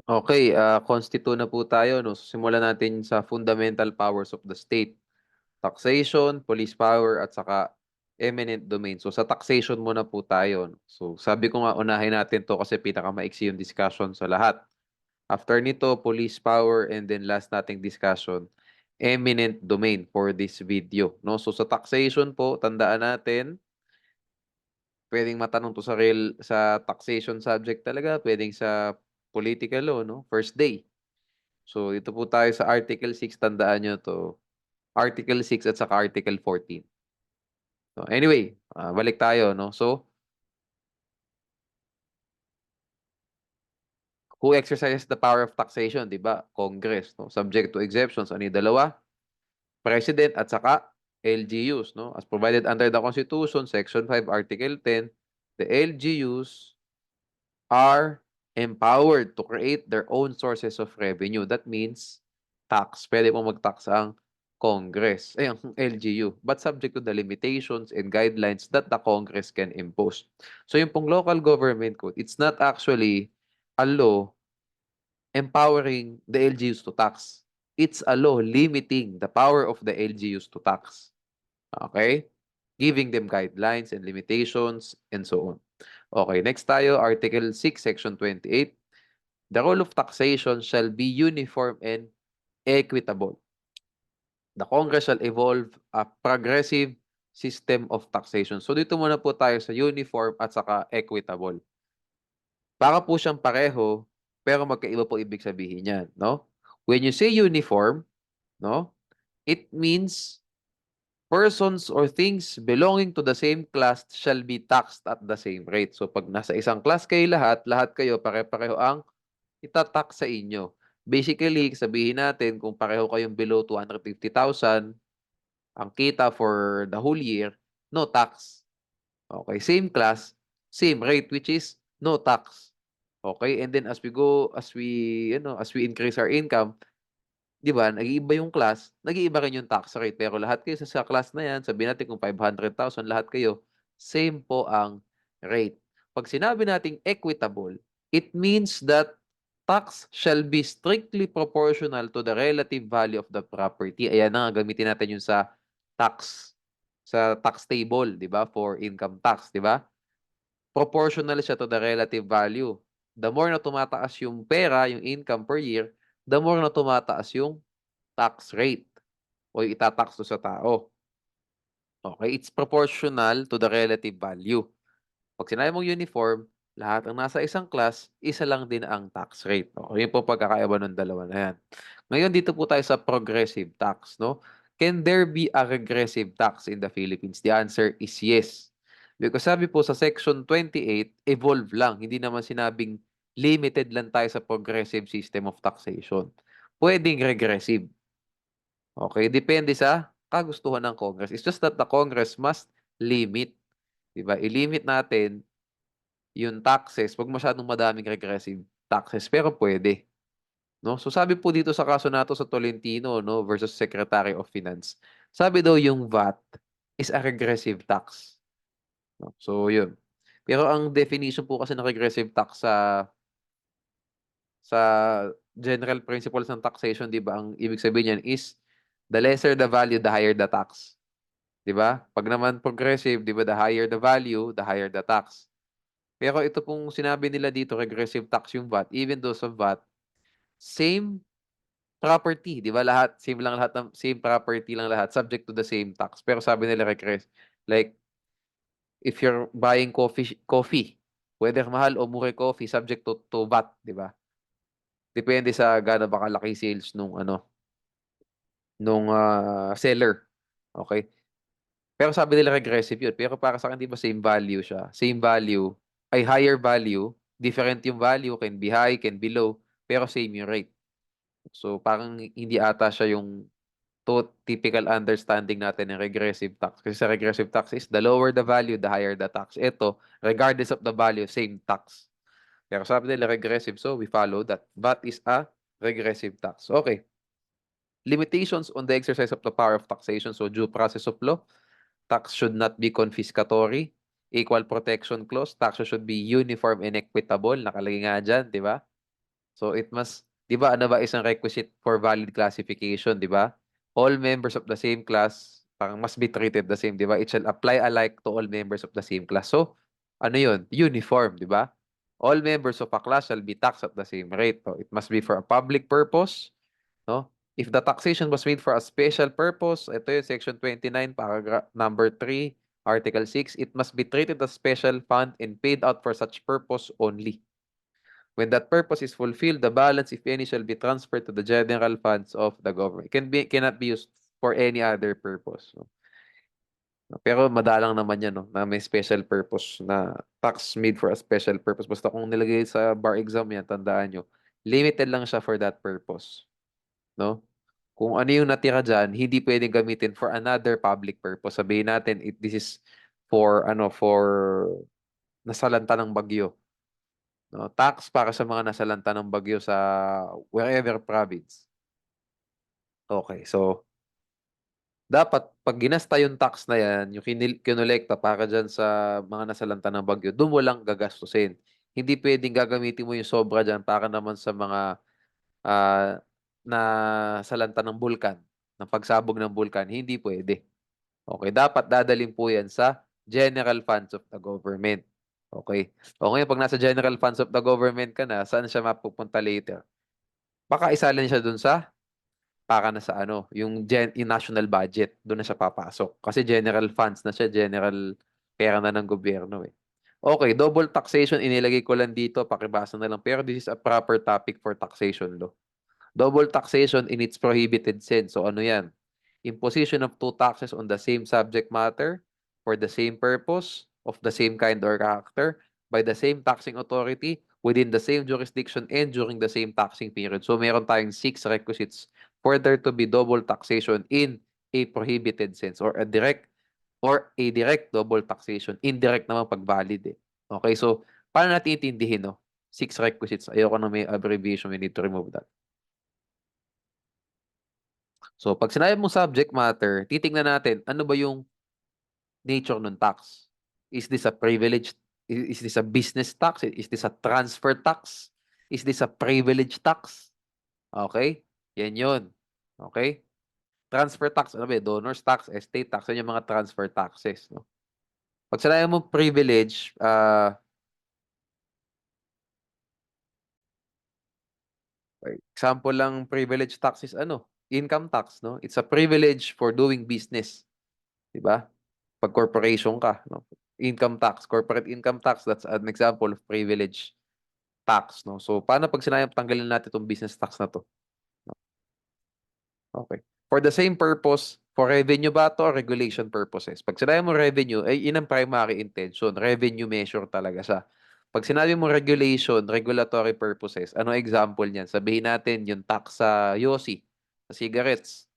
Okay, constitu na po tayo, no? So, simulan natin sa fundamental powers of the state. Taxation, police power, at saka eminent domain. So, sa taxation muna po tayo, no? So, sabi ko nga, unahin natin to kasi pinakamaiksi yung discussion sa lahat. After nito, police power, and then last nating discussion, eminent domain for this video, no? So, sa taxation po, tandaan natin, pwedeng matanong to sa taxation subject talaga, pwedeng sa political law, no? First day. So, dito po tayo sa Article 6. Tandaan nyo to. Article 6 at saka Article 14. So, anyway, balik tayo, no? So, who exercises the power of taxation, di ba? Congress, no? Subject to exceptions. Ano yung dalawa? President at saka LGUs, no? As provided under the Constitution, Section 5, Article 10, the LGUs are empowered to create their own sources of revenue. That means tax. Pwede mo mag-tax ang Congress, ang LGU, but subject to the limitations and guidelines that the Congress can impose. So yung pong local government code, it's not actually a law empowering the LGUs to tax. It's a law limiting the power of the LGUs to tax. Okay? Giving them guidelines and limitations and so on. Okay, next tayo, Article 6, Section 28. The role of taxation shall be uniform and equitable. The Congress shall evolve a progressive system of taxation. So dito muna po tayo sa uniform at saka equitable. Para po siyang pareho, pero magkaiba po ibig sabihin niyan, no? When you say uniform, no, it means persons or things belonging to the same class shall be taxed at the same rate. So pag nasa isang class kayo lahat kayo pare-pareho ang itatax sa inyo. Basically, sabihin natin kung pareho kayong below 250,000 ang kita for the whole year, no tax. Okay, same class, same rate which is no tax. Okay, and then as we increase our income, 'di ba? Nag-iiba yung class, nag-iiba rin yung tax rate. Pero lahat kayo sa class na 'yan, sabihin natin kung 500,000 lahat kayo, same po ang rate. Pag sinabi nating equitable, it means that tax shall be strictly proportional to the relative value of the property. Ayan na nga, gamitin natin yung tax tax table, 'di ba? For income tax, 'di ba? Proportional siya to the relative value. The more na tumataas yung pera, yung income per year, the more na tumataas yung tax rate o yung itatax to sa tao. Okay, it's proportional to the relative value. Pag sinabi mong uniform, lahat ang nasa isang class, isa lang din ang tax rate. Okay, yun po pagkakaiba ng dalawa na yan. Ngayon, dito po tayo sa progressive tax, no? Can there be a regressive tax in the Philippines? The answer is yes. Because sabi po sa Section 28, evolve lang. Hindi naman sinabing limited lang tayo sa progressive system of taxation. Pwedeng regressive. Okay, depende sa kagustuhan ng Congress. It's just that the Congress must limit, 'di ba? I-limit natin yung taxes, wag masyadong madaming regressive taxes, pero pwede, no? So sabi po dito sa kaso nato sa Tolentino, no, versus Secretary of Finance. Sabi daw yung VAT is a regressive tax, no? So yun. Pero ang definition po kasi ng regressive tax sa general principles ng taxation, 'di ba? Ang ibig sabihin niyan is the lesser the value, the higher the tax. 'Di ba? Pag naman progressive, 'di ba, the higher the value, the higher the tax. Pero ito pong sinabi nila dito, regressive tax yung VAT, even though sa VAT, same property, 'di ba? Lahat ng same property lang lahat, subject to the same tax. Pero sabi nila like if you're buying coffee, whether mahal o mura yung coffee, subject to VAT, 'di ba? Depende sa gaano ba kalaki sales nung seller. Okay? Pero sabi nila regressive yun. Pero para sa akin, di ba same value siya? Same value ay higher value. Different yung value. Can be high, can be low. Pero same yung rate. So parang hindi ata siya yung typical understanding natin ng regressive tax. Kasi sa regressive tax is the lower the value, the higher the tax. Ito, regardless of the value, same tax. Pero sabi nila regressive, so we follow that. That is a regressive tax. Okay. Limitations on the exercise of the power of taxation. So due process of law. Tax should not be confiscatory. Equal protection clause. Taxes should be uniform and equitable. Nakalagay nga dyan, di ba? So it must, 'di ba, ano ba isang requisite for valid classification, 'di ba? All members of the same class parang must be treated the same, 'di ba? It shall apply alike to all members of the same class. So, ano 'yun? Uniform, 'di ba? All members of a class shall be taxed at the same rate. So, it must be for a public purpose, no? If the taxation was made for a special purpose, ito yung section 29, paragraph number 3, article 6, it must be treated as special fund and paid out for such purpose only. When that purpose is fulfilled, the balance, if any, shall be transferred to the general funds of the government. Cannot be used for any other purpose. No? Pero madalang naman yan, no, na may special purpose na tax made for a special purpose. Basta kung nilagay sa bar exam yan, tandaan nyo, limited lang siya for that purpose. No? Kung ano yung natira dyan, hindi pwedeng gamitin for another public purpose. Sabihin natin, this is for nasalanta ng bagyo. No, tax para sa mga nasalanta ng bagyo sa wherever province. Okay, so dapat pag ginasta yung tax na yan, yung kinolekta para dyan sa mga nasalanta ng bagyo, doon mo lang gagastusin. Hindi pwedeng gagamitin mo yung sobra dyan para naman sa mga nasalanta ng bulkan, ng pagsabog ng bulkan. Hindi pwede. Okay, dapat dadalhin po yan sa general funds of the government. Okay. O ngayon, pag nasa general funds of the government ka na, saan siya mapupunta later? Baka isalin siya dun sa, para na sa yung national budget. Doon na siya papasok. Kasi general funds na siya, general pera na ng gobyerno eh. Okay, double taxation, inilagay ko lang dito, pakibasa na lang. Pero this is a proper topic for taxation law. Double taxation in its prohibited sense. So ano yan? Imposition of two taxes on the same subject matter for the same purpose of the same kind or character by the same taxing authority within the same jurisdiction and during the same taxing period. So meron tayong 6 requisites for there to be double taxation in a prohibited sense or a direct double taxation. Indirect naman pag valid eh. Okay, so paano natin itindihin, no? 6 requisites. Ayoko na may abbreviation. We need to remove that. So, pag sinabi mong subject matter, titingnan natin, ano ba yung nature ng tax? Is this a privilege? Is this a business tax? Is this a transfer tax? Is this a privilege tax? Okay? Yan yun. Okay? Transfer tax, ano ba yun? Donors tax, estate tax, yan yung mga transfer taxes. No? Pag sinabi mong privilege, example lang privilege tax is income tax, no? It's a privilege for doing business. Diba? Pag corporation ka, no? Income tax, corporate income tax, that's an example of privilege tax, no? So, paano pag sinayang tanggalin natin itong business tax na to? Okay. For the same purpose, for revenue ba to or regulation purposes? Pag sinabi mo revenue, ay yun ang primary intention. Revenue measure talaga siya. Pag sinabi mo regulation, regulatory purposes, ano example niyan? Sabihin natin yung tax sa yosi, sa cigarettes.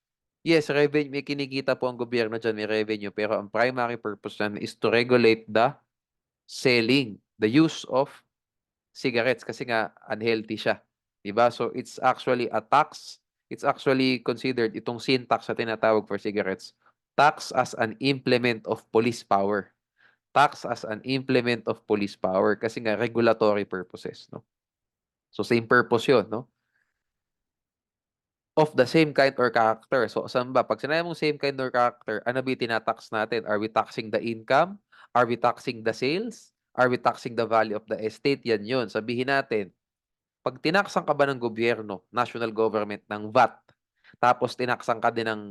Yes, revenue, may kinikita po ang gobyerno dyan, may revenue, pero ang primary purpose niyan is to regulate the selling, the use of cigarettes kasi nga unhealthy siya. Diba? So it's actually a tax. It's actually considered itong sin tax na tinatawag for cigarettes. Tax as an implement of police power. Tax as an implement of police power kasi nga regulatory purposes, no? So same purpose 'yon, no? Of the same kind or character. So saan ba? Pag sinabi mong same kind or character, ano ba yung tinatax natin? Are we taxing the income? Are we taxing the sales? Are we taxing the value of the estate? Yan yun. Sabihin natin, pag tinaksan ka ba ng gobyerno, national government, ng VAT, tapos tinaksan ka din ng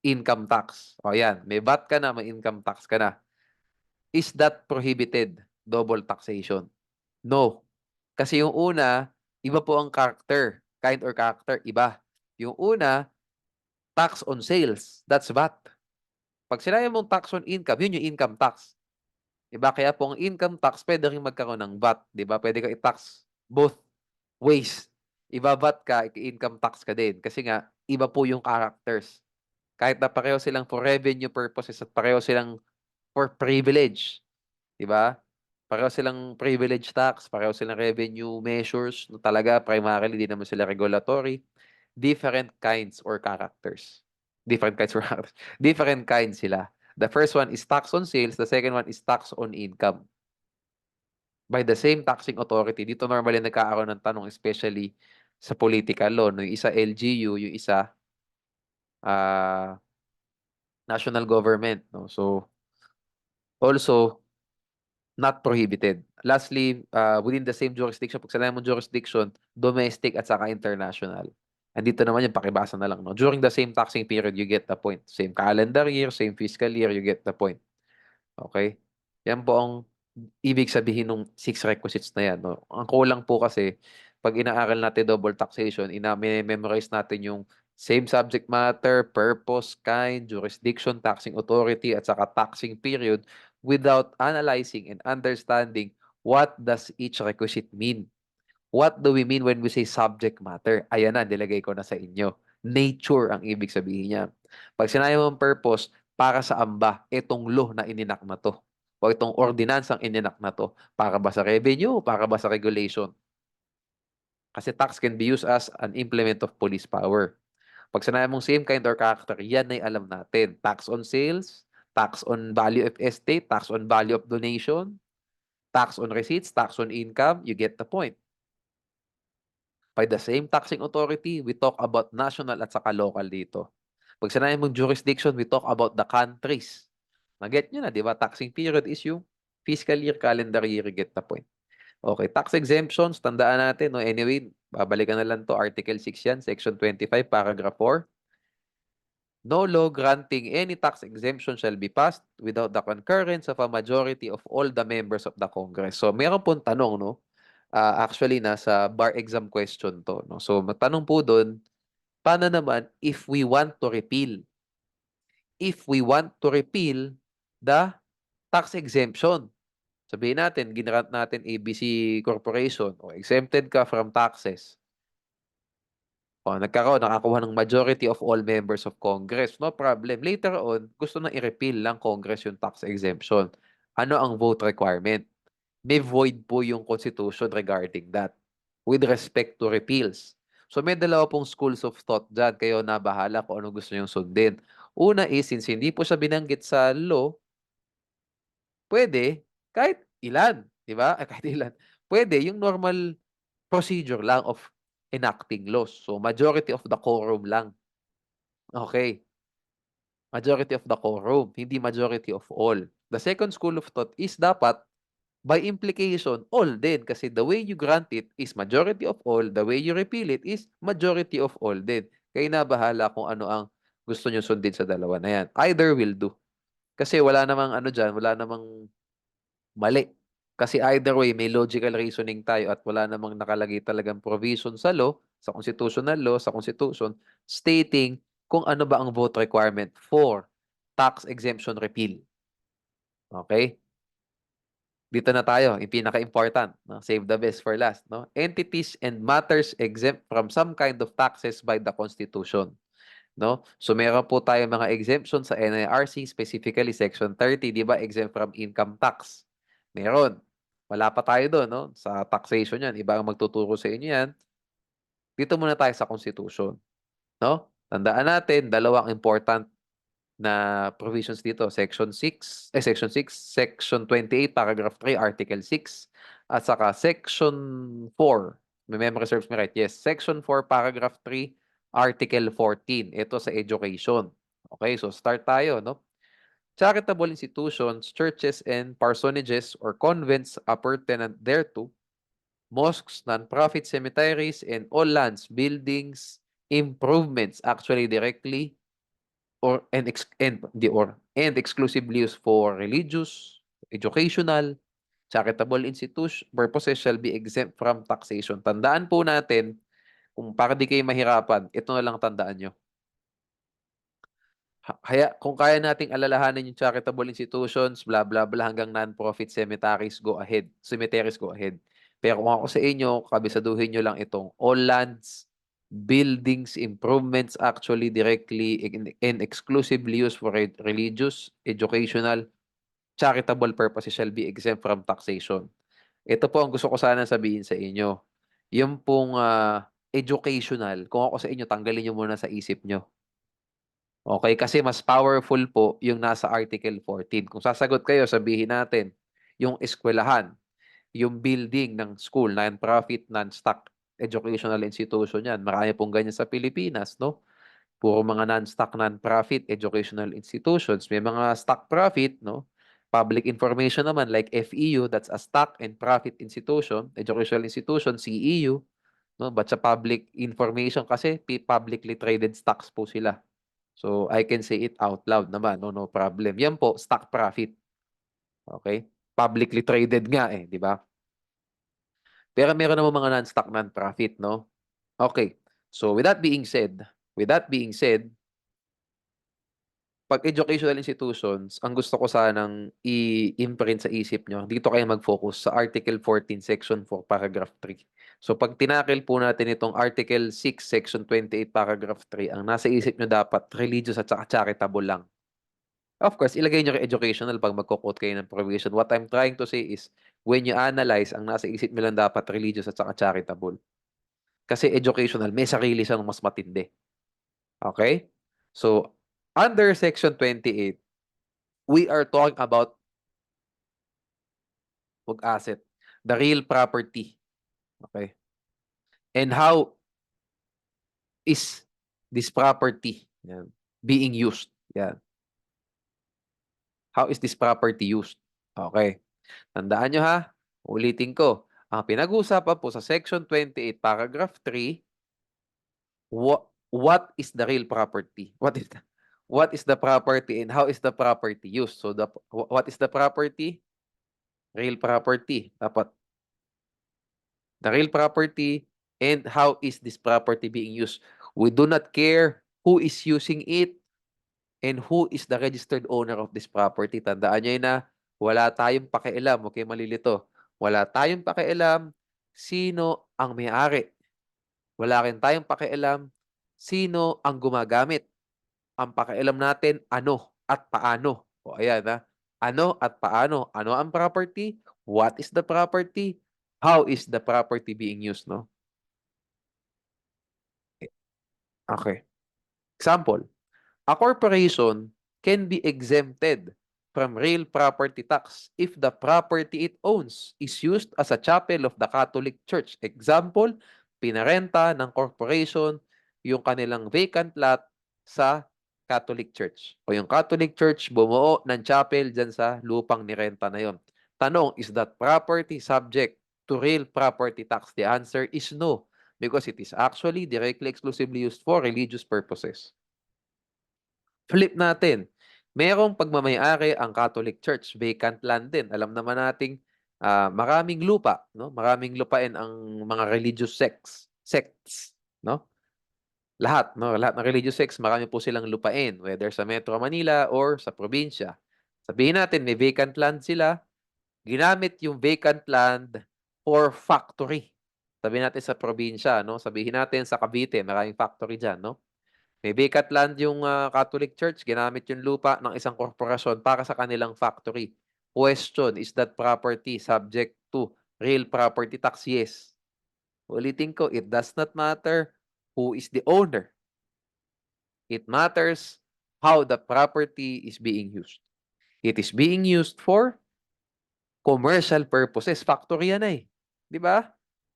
income tax, o yan, may VAT ka na, may income tax ka na, is that prohibited? Double taxation? No. Kasi yung una, iba po ang character. Kind or character, iba. Yung una, tax on sales. That's VAT. Pag sinabi mong tax on income, yun yung income tax. Diba? Kaya po ang income tax, pwede rin magkaroon ng VAT. Diba? Pwede ka i-tax both ways. Iba-VAT ka, income tax ka din. Kasi nga, iba po yung characters. Kahit na pareho silang for revenue purposes at pareho silang for privilege. Diba? Pareho silang privilege tax, pareho silang revenue measures. No, talaga, primarily, di naman sila regulatory. Different kinds or characters. Different kinds or characters. Different kinds sila. The first one is tax on sales. The second one is tax on income. by the same taxing authority. Dito normally nagkakaroon ng tanong, especially sa political law, no? Yung isa LGU, yung isa ah, national government, no? So, also not prohibited. Lastly, within the same jurisdiction, pag sinabi mong jurisdiction, domestic at saka international. Andito naman yung pakibasa na lang, no? During the same taxing period, you get the point. Same calendar year, same fiscal year, you get the point. Okay? Yan po ang ibig sabihin ng 6 requisites na yan, no? Ang kulang po kasi, pag inaaral natin double taxation, memorize natin yung same subject matter, purpose, kind, jurisdiction, taxing authority, at saka taxing period without analyzing and understanding what does each requisite mean. What do we mean when we say subject matter? Ayan na, nilagay ko na sa inyo. Nature ang ibig sabihin niya. Pag sinabi mong purpose, para sa amba, itong law na ininak na to. O itong ordinansang ininak na to. Para ba sa revenue? Para ba sa regulation? Kasi tax can be used as an implement of police power. Pag sinabi mong same kind or character, yan ay alam natin. Tax on sales, tax on value of estate, tax on value of donation, tax on receipts, tax on income, you get the point. By the same taxing authority, we talk about national at saka local dito. Pag sinabi mong jurisdiction, we talk about the countries. Nag-get nyo na, di ba? Taxing period is yung fiscal year, calendar year, you get the point. Okay, tax exemptions, tandaan natin, no? Anyway, babalikan na lang to, Article 6 yan, Section 25, Paragraph 4. No law granting any tax exemption shall be passed without the concurrence of a majority of all the members of the Congress. So, meron pong tanong, no? Actually, nasa bar exam question to, no? So, magtanong po doon, paano naman if we want to repeal? If we want to repeal the tax exemption. Sabihin natin, ginrant natin ABC Corporation o exempted ka from taxes. O, nakakuha ng majority of all members of Congress. No problem. Later on, gusto na i-repeal lang Congress yung tax exemption. Ano ang vote requirement? May void po yung Constitution regarding that with respect to repeals. So may dalawa pong schools of thought dyan. Kayo na bahala kung ano gusto nyong sundin. Una is, since hindi po siya binanggit sa law, pwede kahit ilan. Di ba? Kahit ilan. Pwede yung normal procedure lang of enacting laws. So majority of the quorum lang. Okay. Majority of the quorum, hindi majority of all. The second school of thought is dapat by implication, all din. Kasi the way you grant it is majority of all. The way you repeal it is majority of all din. Kaya na bahala kung ano ang gusto nyo sundin sa dalawa na yan. Either will do. Kasi wala namang ano dyan, wala namang mali. Kasi either way, may logical reasoning tayo at wala namang nakalagay talagang provision sa law, sa constitutional law, sa constitution, stating kung ano ba ang vote requirement for tax exemption repeal. Okay? Dito na tayo, yung pinaka-important, no? Save the best for last, no? Entities and matters exempt from some kind of taxes by the Constitution, no? So meron po tayo mga exemption sa NIRC, specifically Section 30, di ba? Exempt from income tax. Meron. Wala pa tayo doon, no? Sa taxation yan, iba ang magtuturo sa inyo yan. Dito muna tayo sa Constitution, no? Tandaan natin, dalawang important na provisions dito. Section 6, Section 28, Paragraph 3, Article 6, at saka Section 4. May memory serves me right. Yes, Section 4, Paragraph 3, Article 14. Ito sa education. Okay, so start tayo, no? Charitable institutions, churches, and parsonages or convents appertinent thereto, mosques, non-profit cemeteries, and all lands, buildings, improvements actually directly or and exclusively used for religious, educational, charitable institution purposes shall be exempt from taxation. Tandaan po natin, kung para di kayo mahirapan, ito na lang tandaan nyo. Kaya kung kaya nating alalahanin yung charitable institutions, blah blah blah hanggang non-profit cemeteries, go ahead. Cemeteries, go ahead. Pero kung ako sa inyo, kabisaduhin nyo lang itong all lands, buildings, improvements actually directly and exclusively used for religious, educational, charitable purposes shall be exempt from taxation. Ito po ang gusto ko sana sabihin sa inyo. Yung pong educational, kung ako sa inyo, tanggalin nyo muna sa isip nyo. Okay, kasi mas powerful po yung nasa Article 14. Kung sasagot kayo, sabihin natin, yung eskwelahan. yung building ng school, non-profit, non-stock educational institution yan. Marami pong ganyan sa Pilipinas, no? Puro mga non-stock, non-profit educational institutions. May mga stock profit, no? Public information naman like FEU, that's a stock and profit institution, educational institution, CEU, no? But sa public information kasi, publicly traded stocks po sila. So, I can say it out loud naman, no? No problem. Yan po, stock profit. Okay? Publicly traded nga eh, di ba? Pero meron naman mga non-stock, non-profit, no? Okay. So, with that being said, pag educational institutions, ang gusto ko sanang i-imprint sa isip nyo, dito kayo mag-focus sa Article 14, Section 4, Paragraph 3. So, pag tinakil po natin itong Article 6, Section 28, Paragraph 3, ang nasa isip nyo dapat, religious at saka charitable lang. Of course, ilagay nyo kay educational pag magko-quote kayo ng provision. What I'm trying to say is, when you analyze, ang nasa isip nyo lang dapat, religious at saka charitable. Kasi educational, may sarili siyang mas matindi. Okay? So, under Section 28, we are talking about asset, the real property. Okay? And how is this property being used? Yan. How is this property used? Okay. Tandaan nyo ha. Ulitin ko. Ang pinag-uusapan po sa Section 28, Paragraph 3, what is the real property? What is the property and how is the property used? So, what is the property? Real property. Dapat the real property and how is this property being used. We do not care who is using it and who is the registered owner of this property. Tandaan nyo yun na wala tayong pakialam. Okay, malilito. Wala tayong pakialam sino ang may-ari. Wala rin tayong pakialam sino ang gumagamit. Ang pakialam natin ano at paano. O ayan ha. Ano at paano. Ano ang property? What is the property? How is the property being used, no? Okay. Example, a corporation can be exempted from real property tax if the property it owns is used as a chapel of the Catholic Church. Example, pinarenta ng corporation yung kanilang vacant lot sa Catholic Church. O yung Catholic Church bumuo ng chapel dyan sa lupang nirenta na yon. Tanong, is that property subject to real property tax? The answer is no, because it is actually directly exclusively used for religious purposes. Flip natin. Merong pagmamayari ang Catholic Church, vacant land din. Alam naman nating maraming lupa, no? Maraming lupain ang mga religious sects, no? Lahat, no? Lahat ng religious sects, marami po silang lupain, whether sa Metro Manila or sa probinsya. Sabihin natin, may vacant land sila, ginamit yung vacant land for factory. Sabihin natin sa probinsya, no? Sabihin natin sa Cavite, maraming factory dyan, no? May vacant land yung Catholic Church, ginamit yung lupa ng isang korporasyon para sa kanilang factory. Question, is that property subject to real property tax? Yes. Ulitin ko, it does not matter who is the owner. It matters how the property is being used. It is being used for commercial purposes. Factory yan eh. Di ba?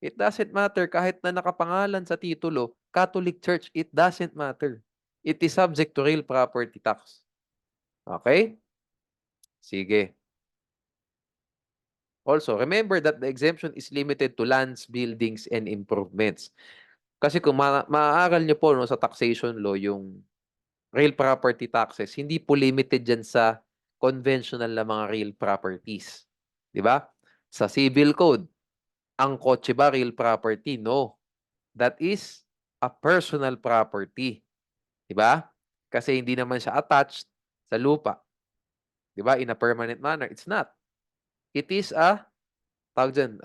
It doesn't matter kahit na nakapangalan sa titulo, Catholic Church, it doesn't matter. It is subject to real property tax. Okay? Sige. Also, remember that the exemption is limited to lands, buildings, and improvements. Kasi kung maaaral nyo po no, sa taxation law, yung real property taxes, hindi po limited dyan sa conventional na mga real properties. Di ba? Sa civil code, ang kotse ba real property? No. That is a personal property. Diba? Kasi hindi naman siya attached sa lupa. Diba? In a permanent manner. It's not. It is a, tawag dyan,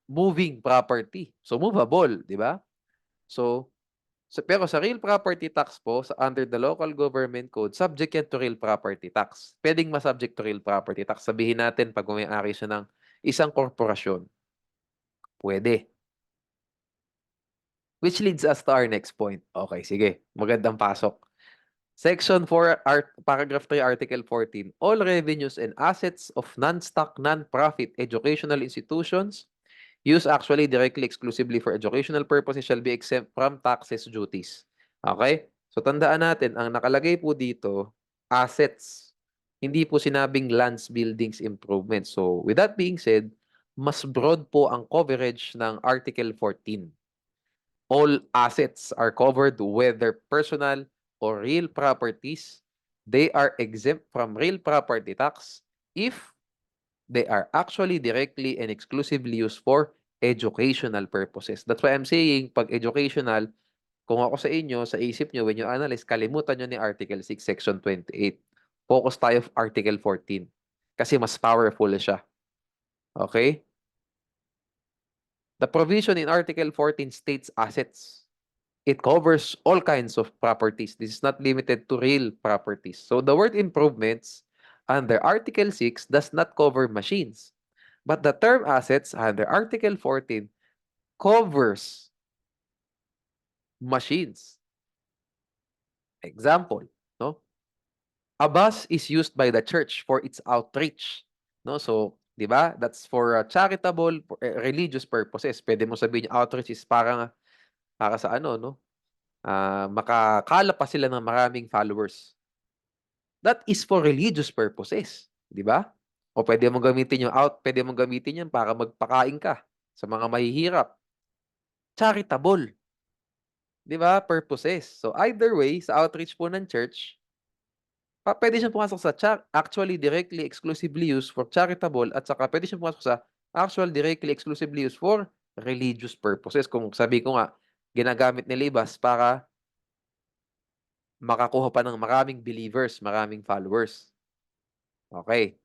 moving property. So, movable. Diba? So, pero sa real property tax po, under the local government code, subject yan to real property tax. Pwedeng masubject to real property tax. Sabihin natin pag may-ari siya ng isang korporasyon. Pwede. Which leads us to our next point. Okay, sige. Magandang pasok. Section 4, Paragraph 3, Article 14. All revenues and assets of non-stock, non-profit educational institutions used actually directly exclusively for educational purposes shall be exempt from taxes duties. Okay? So tandaan natin, ang nakalagay po dito, assets. Hindi po sinabing lands, buildings, improvements. So with that being said, mas broad po ang coverage ng Article 14. All assets are covered, whether personal or real properties. They are exempt from real property tax if they are actually directly and exclusively used for educational purposes. That's why I'm saying, pag educational, kung ako sa inyo, sa isip nyo, when you analyze, kalimutan nyo ni Article 6, Section 28. Focus tayo of Article 14. Kasi mas powerful siya. Okay? The provision in Article 14 states assets. It covers all kinds of properties. This is not limited to real properties. So the word improvements under Article 6 does not cover machines. But the term assets under Article 14 covers machines. Example, no? A bus is used by the church for its outreach. No? So, di ba? That's for charitable, religious purposes. Pwede mo sabihin yung outreach is para sa ano, no? Makakala pa sila ng maraming followers. That is for religious purposes, 'di ba? O pwede mong gamitin 'yan para magpakain ka sa mga mahihirap. Charitable, 'di ba? Purposes. So either way, sa outreach po ng church, pwede siyang pumasok sa actually directly exclusively used for charitable at saka pwede siyang pumasok sa actual directly exclusively used for religious purposes. Kung sabi ko nga, ginagamit ni Libas para makakuha pa ng maraming believers, maraming followers. Okay.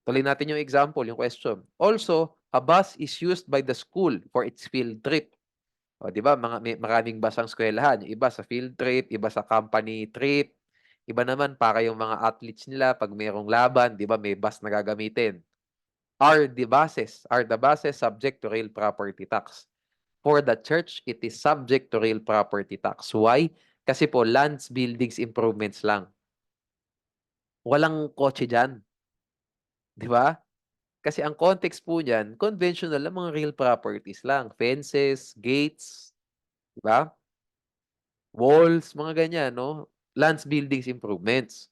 Tuloy natin yung example, yung question. Also, a bus is used by the school for its field trip. O, di ba? Maraming bus ang eskwelahan. Yung iba sa field trip, iba sa company trip, iba naman para yung mga athletes nila pag mayroong laban, di ba? May bus na gagamitin. Are the buses subject to real property tax? For the church, it is subject to real property tax. Why? Kasi po, lands, buildings, improvements lang. Walang kotse dyan. Di ba? Kasi ang context po niyan, conventional na mga real properties lang. Fences, gates, di ba? Walls, mga ganyan, no? Lands, buildings, improvements.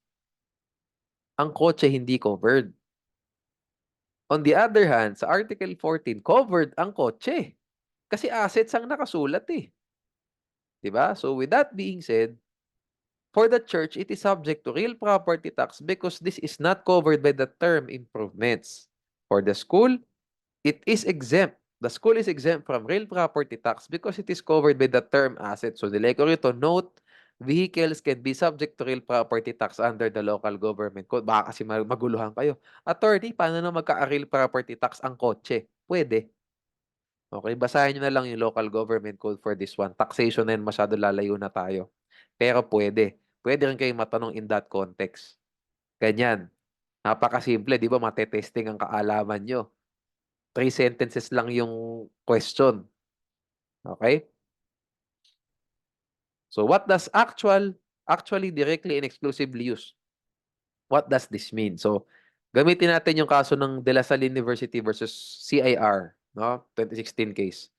Ang kotse hindi covered. On the other hand, sa Article 14, covered ang kotse. Kasi assets ang nakasulat eh. Di ba? So with that being said, for the church, it is subject to real property tax because this is not covered by the term improvements. For the school, it is exempt. The school is exempt from real property tax because it is covered by the term asset. So, nilagay ko rito, note, vehicles can be subject to real property tax under the local government code. Baka kasi maguluhan kayo. Attorney, paano na magka-real property tax ang kotse? Pwede. Okay, basahin nyo na lang yung local government code for this one. Taxation na yun, masyado lalayo na tayo. Pero pwede. Pwede rin kayong matanong in that context. Ganyan. Napakasimple, di ba? Matetesting ang kaalaman nyo. 3 sentences lang yung question. Okay? So what does actually directly and exclusively use? What does this mean? So gamitin natin yung kaso ng De La Salle University versus CIR, no? 2016 case.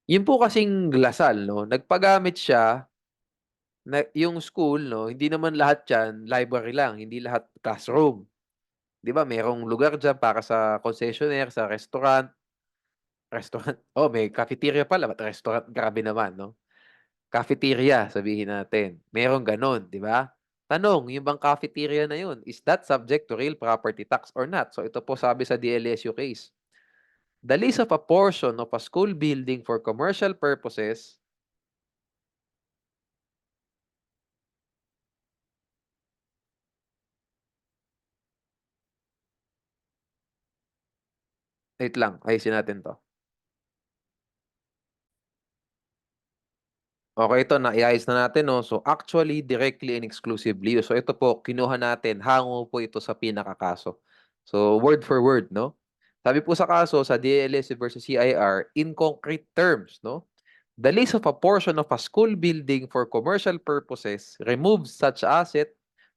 Yun po kasing Lasal, no? Nagpagamit siya na yung school, no? Hindi naman lahat 'yan library lang, hindi lahat classroom. 'Di ba? Merong lugar diyan para sa concessionaire, sa restaurant. Restaurant. Oh, may cafeteria pala, ba't restaurant? Grabe naman, no? Cafeteria, sabihin natin. Merong ganon, di ba? Tanong, yung bang cafeteria na yun, is that subject to real property tax or not? So ito po sabi sa DLSU case. The lease of a portion of a school building for commercial purposes, wait lang, ayusin natin to. Okay, ito na iayos na natin, no? So actually, directly and exclusively. So ito po, kinuha natin, hango po ito sa pinakakaso. So word for word, no? Sabi po sa kaso, sa DLS versus CIR, in concrete terms, no? The lease of a portion of a school building for commercial purposes removes such asset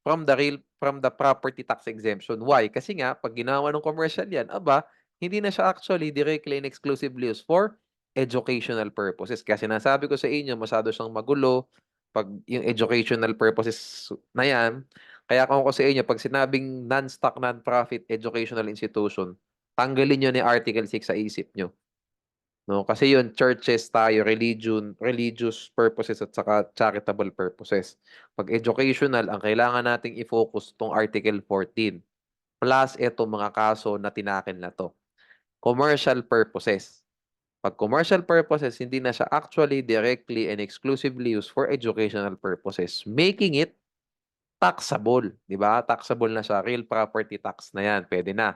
from the property tax exemption. Why? Kasi nga, pag ginawa ng commercial yan, hindi na siya actually directly and exclusively used for educational purposes. Kasi nasabi ko sa inyo, masyado siyang magulo pag yung educational purposes na yan. Kaya kung ako sa inyo, pag sinabing non-stock, non-profit educational institution, tanggalin nyo ni Article 6 sa isip nyo. No, kasi yun churches tayo, religious purposes at saka charitable purposes. Pag educational, ang kailangan nating i-focus tong Article 14 plus etong mga kaso na tinakin na to. Commercial purposes. Pag commercial purposes, hindi na siya actually directly and exclusively used for educational purposes, making it taxable, di ba? Taxable na siya, real property tax na yan, pwede na.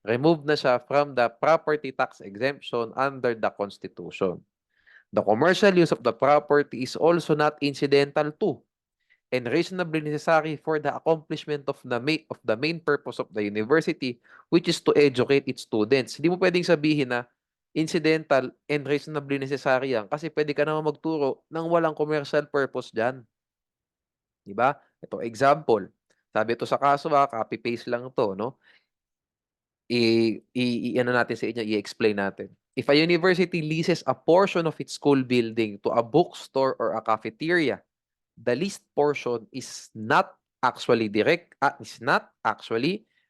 Remove na siya from the property tax exemption under the Constitution. The commercial use of the property is also not incidental to and reasonably necessary for the accomplishment of the main purpose of the university, which is to educate its students. Hindi mo pwedeng sabihin na incidental and reasonably necessary yan kasi pwede ka naman magturo ng walang commercial purpose dyan. Diba? Ito, example. Sabi ito sa kaso, copy-paste lang to, no? Ano natin sa inyo, i-explain natin. If a university leases a portion of its school building to a bookstore or a cafeteria, the leased portion is not actually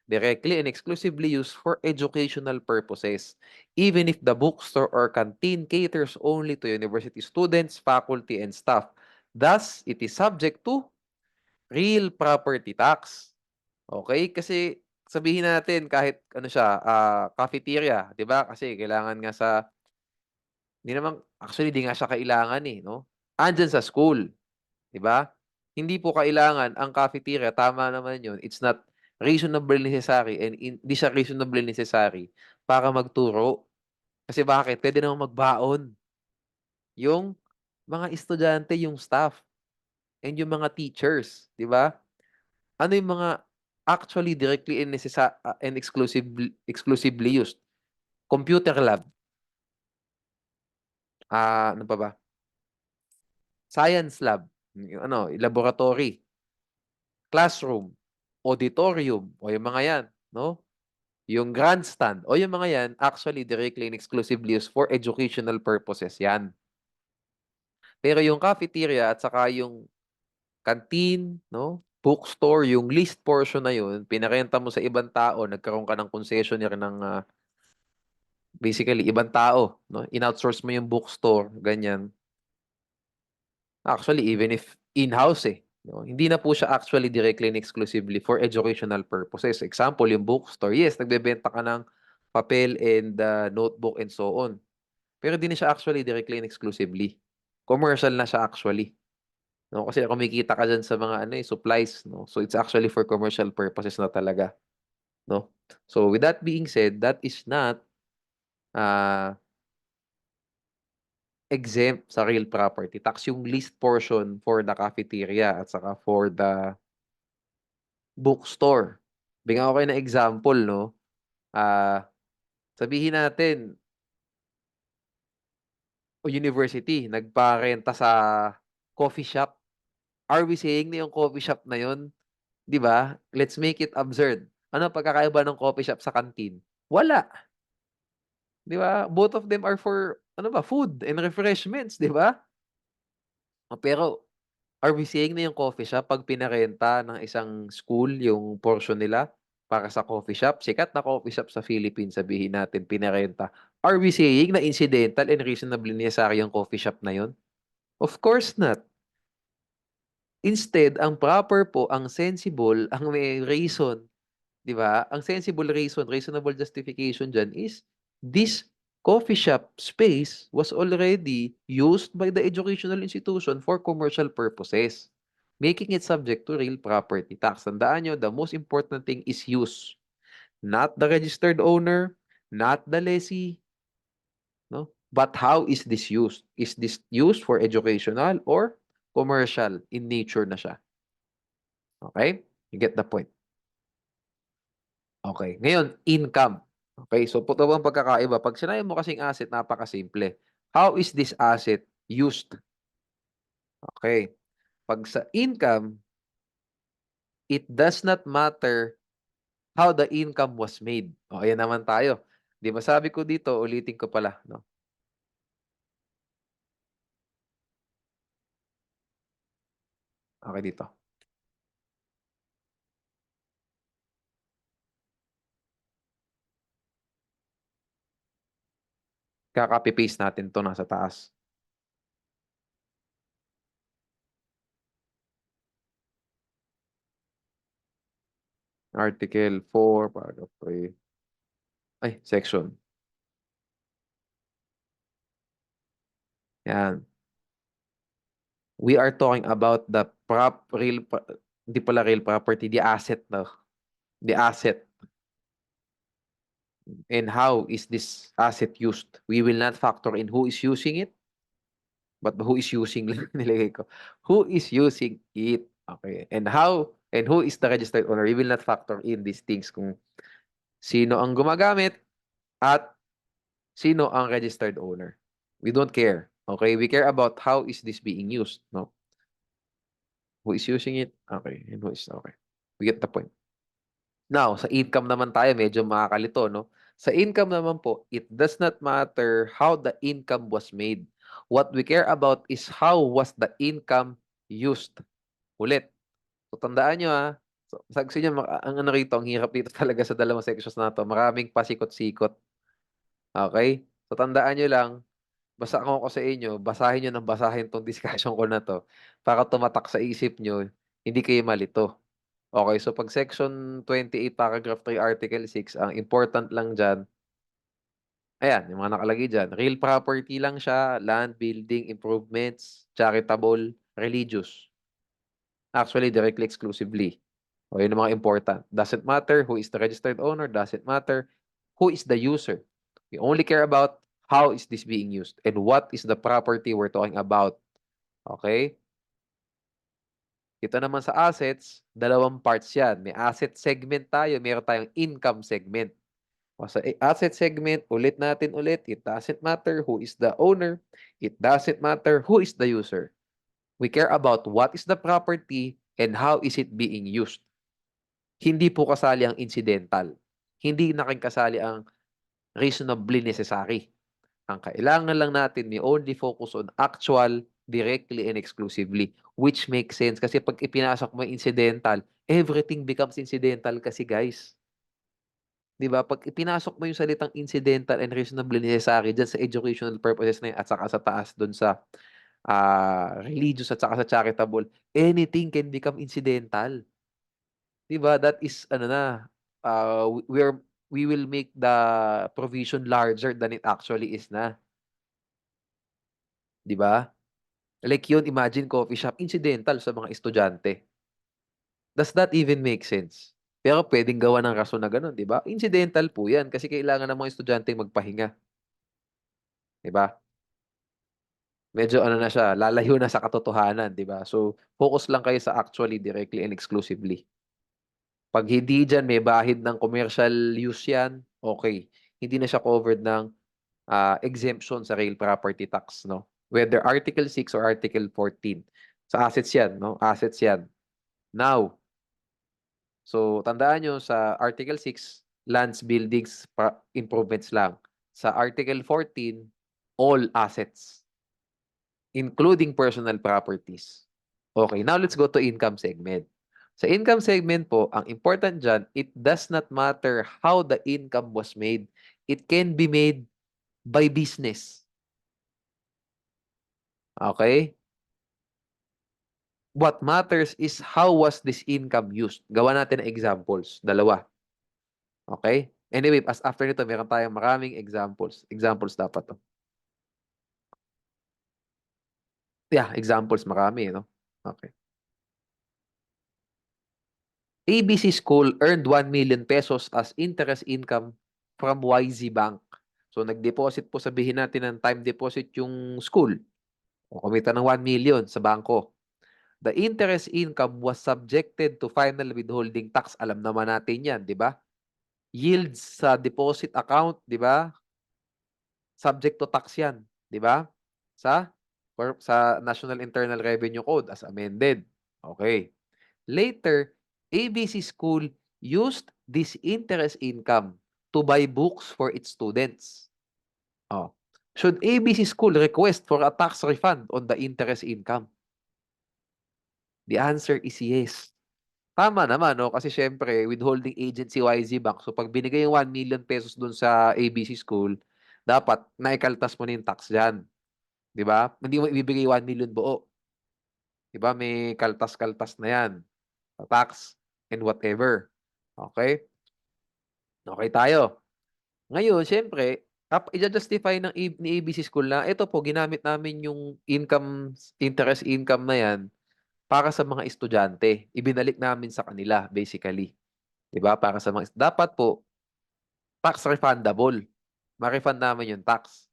directly and exclusively used for educational purposes, even if the bookstore or canteen caters only to university students, faculty, and staff. Thus, it is subject to real property tax. Okay? Kasi sabihin natin kahit ano siya, cafeteria, 'di ba? Kasi kailangan nga di nga siya kailangan no? Andiyan sa school, 'di ba? Hindi po kailangan ang cafeteria, tama naman 'yun. It's not reasonably necessary and hindi siya reasonably necessary para magturo. Kasi bakit? Pwede namang magbaon yung mga estudyante, yung staff, and yung mga teachers, 'di ba? Ano yung mga actually directly and exclusively used? Computer lab, ano pa ba? Science lab, yung laboratory, classroom, auditorium, o yung mga yan, no? Yung grandstand, o yung mga yan, actually directly and exclusively used for educational purposes yan. Pero yung cafeteria at saka yung canteen, no? Bookstore, yung leased portion na yun, pinarenta mo sa ibang tao, nagkaroon ka ng concessionaire ng basically ibang tao, no? In-outsource mo yung bookstore, ganyan. Actually, even if in-house no? Hindi na po siya actually directly and exclusively for educational purposes. Example, yung bookstore. Yes, nagbebenta ka ng papel and notebook and so on. Pero hindi na siya actually directly and exclusively. Commercial na siya actually. No? Kasi kumikita ka dyan sa mga supplies. No? So it's actually for commercial purposes na talaga. No? So with that being said, that is not uh, exempt sa real property tax. Yung least portion for the cafeteria at saka for the bookstore. Bigyan ko kayo ng example, no? Sabihin natin, o university, nagparenta sa coffee shop. Are we saying na yung coffee shop na yun, di ba? Let's make it absurd. Ano pagkakaiba ng coffee shop sa canteen? Wala. Di ba? Both of them are for, food and refreshments, di ba? Pero, are we saying na yung coffee shop, pag pinarenta ng isang school yung portion nila para sa coffee shop, sikat na coffee shop sa Philippines, sabihin natin, pinarenta. Are we saying na incidental and reasonably necessary yung coffee shop na yun? Of course not. Instead, ang proper po, ang sensible, ang may reason, di ba? Ang sensible reason, reasonable justification dyan is this coffee shop space was already used by the educational institution for commercial purposes, making it subject to real property tax. Tandaan nyo, the most important thing is use. Not the registered owner, not the lessee, no? But how is this used? Is this used for educational or commercial in nature na siya? Okay? You get the point. Okay. Ngayon, income. Okay, so ito ang pagkakaiba. Pag sinabi mo kasing asset, napakasimple. How is this asset used? Okay. Pag sa income, it does not matter how the income was made. O, ayan naman tayo. Di ba sabi ko dito, ulitin ko pala, no? Okay dito. Kaka-paste natin to nasa taas. Article 4, paragraph 3. Ay, section. Yan. We are talking about the hindi pala real property, the asset, no? The asset. And how is this asset used? We will not factor in who is using it, but who is using lang nilagay ko. Who is using it? Okay. And who is the registered owner? We will not factor in these things kung sino ang gumagamit at sino ang registered owner. We don't care. Okay? We care about how is this being used, no? Who is using it? Okay. And who is okay. We get the point. Now, sa income naman tayo, medyo makakalito, no? Sa income naman po, it does not matter how the income was made. What we care about is how was the income used. Ulit. So, tandaan nyo ha. So, gusto nyo, ang ano rito, ang hirap dito talaga sa dalawang sections na to. Maraming pasikot-sikot. Okay? So, tandaan nyo lang, basta ako sa inyo, basahin nyo ng basahin tong discussion ko na to para tumatak sa isip nyo, hindi kayo malito. Okay, so pag section 28, paragraph 3, article 6, ang important lang dyan, ayan, yung mga nakalagay dyan, real property lang siya, land, building, improvements, charitable, religious. Actually, directly, exclusively. O, yun ang mga important. Doesn't matter who is the registered owner, doesn't matter who is the user. We only care about how is this being used and what is the property we're talking about. Okay? Ito naman sa assets, dalawang parts yan. May asset segment tayo, meron tayong income segment. O sa asset segment, ulit natin ulit, it doesn't matter who is the owner, it doesn't matter who is the user. We care about what is the property and how is it being used. Hindi po kasali ang incidental. Hindi nakikasali ang reasonably necessary. Ang kailangan lang natin, we only focus on actual, directly, and exclusively. Which makes sense kasi pag ipinasok mo yung incidental, everything becomes incidental kasi guys. 'Di ba? Pag ipinasok mo yung salitang incidental and reasonably necessary diyan sa educational purposes na yun at saka sa taas doon sa religious at saka sa charitable, anything can become incidental. 'Di ba? That is ano na we will make the provision larger than it actually is na, 'di ba? Like yun, imagine coffee shop, incidental sa mga estudyante. Does that even make sense? Pero pwedeng gawa ng rason na gano'n, 'di ba? Incidental po 'yan kasi kailangan ng mga estudyanteng magpahinga, 'di ba? Medyo ano na siya, lalayo na sa katotohanan, 'di ba? So, focus lang kayo sa actually, directly, and exclusively. Pag hindi diyan may bahid ng commercial use 'yan, okay. Hindi na siya covered ng exemption sa real property tax, no? Whether Article 6 or Article 14. Sa assets 'yan, no? Assets 'yan. Now, so tandaan nyo sa Article 6, lands, buildings, improvements lang. Sa Article 14, all assets, including personal properties. Okay, now let's go to income segment. Sa income segment po, ang important dyan, it does not matter how the income was made. It can be made by business. Okay? What matters is how was this income used. Gawa natin ng examples. Dalawa. Okay? Anyway, as after nito, meron tayong maraming examples. Examples dapat to. Yeah, examples marami, no? Okay. ABC School earned 1 million pesos as interest income from YZ Bank. So, nag-deposit po, sabihin natin ng time deposit yung school. O kumita ng 1 million sa bangko. The interest income was subjected to final withholding tax. Alam naman natin yan, di ba? Yields sa deposit account, di ba? Subject to tax yan. 'di ba? Sa sa National Internal Revenue Code as amended. Okay. Later, ABC School used this interest income to buy books for its students. Oh. Should ABC School request for a tax refund on the interest income? The answer is yes. Tama naman, no? Kasi syempre, withholding agency YZ Bank. So, pag binigay yung 1 million pesos dun sa ABC School, dapat naikaltas mo na yung tax dyan. Di ba? Hindi mo ibibigay 1 million buo. Di ba? May kaltas-kaltas na yan. Tax and whatever. Okay? Okay tayo. Ngayon, syempre, i-justify ni ABC School na ito po, ginamit namin yung interest income na yan para sa mga estudyante. Ibinalik namin sa kanila, basically. 'Di ba? Para sa mga dapat po tax refundable. Ma-refund namin yung tax.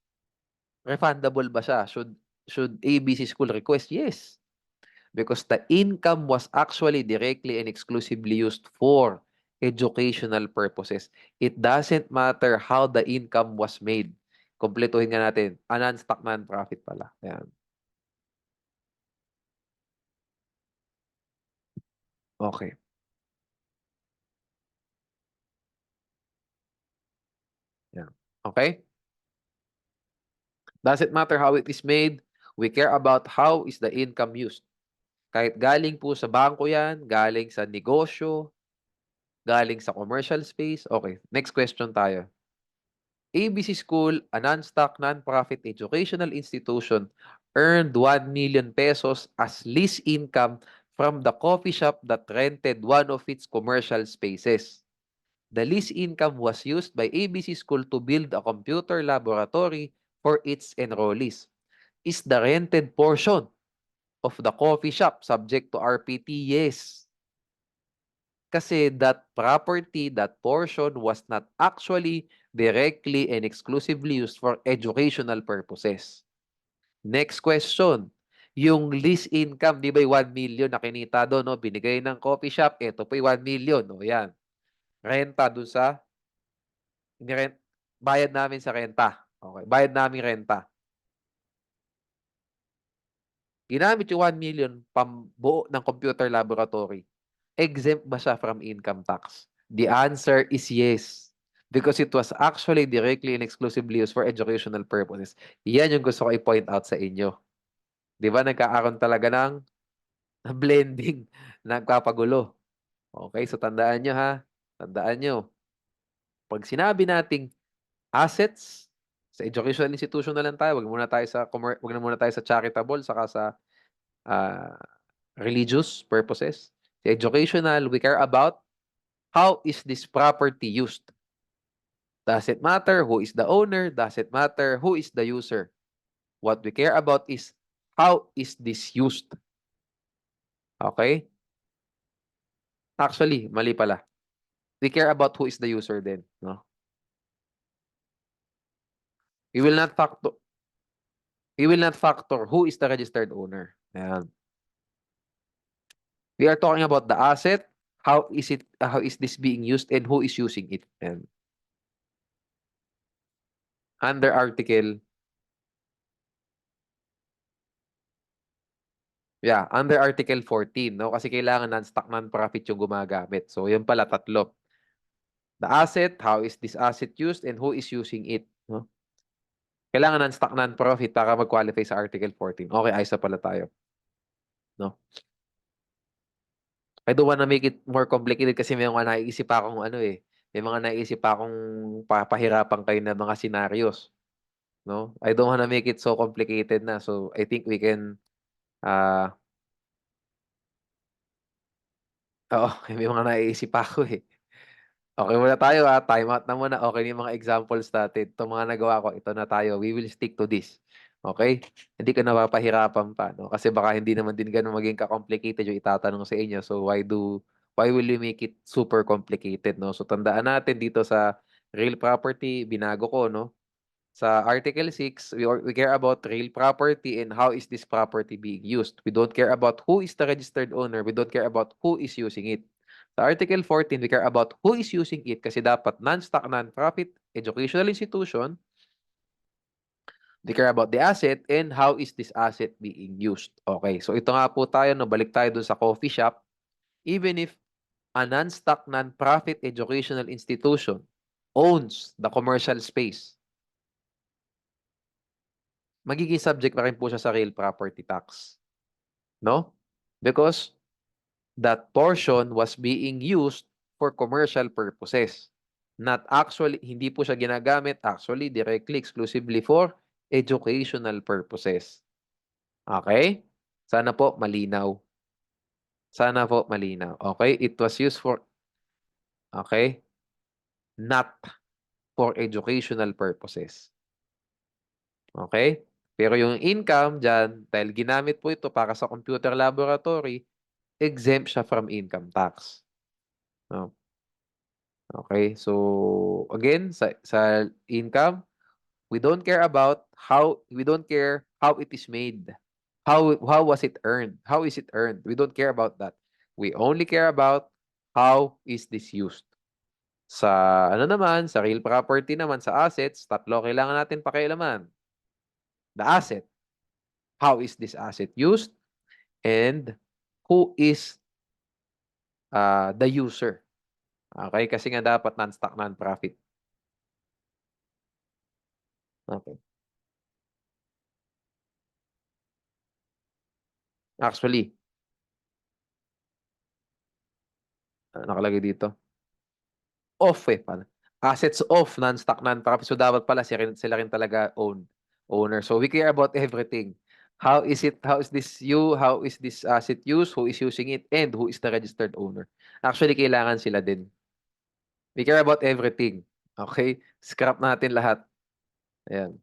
Refundable ba siya? Should ABC School request? Yes. Because the income was actually directly and exclusively used for educational purposes. It doesn't matter how the income was made. Kompletuhin nga natin. A non-stock non-profit pala. Ayan. Okay. Ayan. Okay? Doesn't matter how it is made. We care about how is the income used. Kahit galing po sa bangko yan, galing sa negosyo, galing sa commercial space. Okay, next question tayo. ABC School, a non-stock, non-profit educational institution, earned 1 million pesos as lease income from the coffee shop that rented one of its commercial spaces. The lease income was used by ABC School to build a computer laboratory for its enrollees. Is the rented portion of the coffee shop subject to RPT? Yes. Kasi that property, that portion was not actually directly and exclusively used for educational purposes. Next question. Yung lease income, di ba yung 1 million na kinita doon, no? Binigay ng coffee shop, ito po yung 1 million. No? Yan. Renta doon sa, bayad namin sa renta. Okay. Bayad namin renta. Ginamit yung 1 million pambuo ng computer laboratory. Exempt ba siya from income tax? The answer is yes. Because it was actually directly and exclusively used for educational purposes. Yan yung gusto ko i-point out sa inyo. Di ba nagkakaroon talaga ng blending, nagpapagulo. Okay, so tandaan nyo ha. Tandaan nyo. Pag sinabi nating assets, sa educational institution na lang tayo, wag na muna tayo sa charitable, saka sa uh, religious purposes. Sa educational, we care about how is this property used. Does it matter who is the owner? Does it matter who is the user? What we care about is how is this used. Okay? Actually, mali pala. We care about who is the user then, no? We will not factor who is the registered owner. Ayan. We are talking about the asset, how is this being used and who is using it. Ayan. Under article, yeah, under article 14, no? Kasi kailangan non-stock non-profit yung gumagamit. So, yun pala tatlo. The asset, how is this asset used and who is using it, no? Kailangan non-stock non-profit para mag-qualify sa article 14. Okay, ayos na pala tayo, no? I don't wanna make it more complicated kasi may mga naiisip pa akong ano eh. May mga naiisip pa akong papahirapan kayo na mga scenarios, no? I don't wanna make it so complicated na. So, I think we can ah oo, may mga naiisip pa ako eh. Okay muna tayo time out na muna. Okay yung mga examples natin. Itong mga nagawa ko, ito na tayo. We will stick to this. Okay? Hindi ko napapahirapan pa, no? Kasi baka hindi naman din ganun maging ka-complicated yung itatanong sa inyo. So why will you make it super complicated, no? So tandaan natin dito sa real property, binago ko, no? Sa Article 6, we care about real property and how is this property being used. We don't care about who is the registered owner. We don't care about who is using it. Sa Article 14, we care about who is using it kasi dapat non-stock, non-profit educational institution We care about the asset and how is this asset being used. Okay, so ito nga po tayo, no, balik tayo dun sa coffee shop. Even if a non-stock, non-profit educational institution owns the commercial space, magiging subject pa rin po siya sa real property tax. No? Because that portion was being used for commercial purposes. Not actually, hindi po siya ginagamit actually directly, exclusively for educational purposes. Okay? Sana po malinaw. Sana po malinaw. Okay? It was used for, okay? Not for educational purposes. Okay? Pero yung income dyan, dahil ginamit po ito para sa computer laboratory, exempt siya from income tax. No? Okay? So, again, sa income, we don't care how it is made. How was it earned? How is it earned? We don't care about that. We only care about how is this used. Sa ano naman, sa real property naman, sa assets, tatlo kailangan natin pakialaman. The asset. How is this asset used? And who is the user? Okay? Kasi nga dapat non-stock, non-profit. Okay. Actually, nakalagay dito. Off eh. Pala. Assets off, non-stock, non-profit. So, dapat pala sila rin talaga owner. So, we care about everything. How is this asset used? Who is using it? And who is the registered owner? Actually, kailangan sila din. We care about everything. Okay? Scrap natin lahat. Ayan.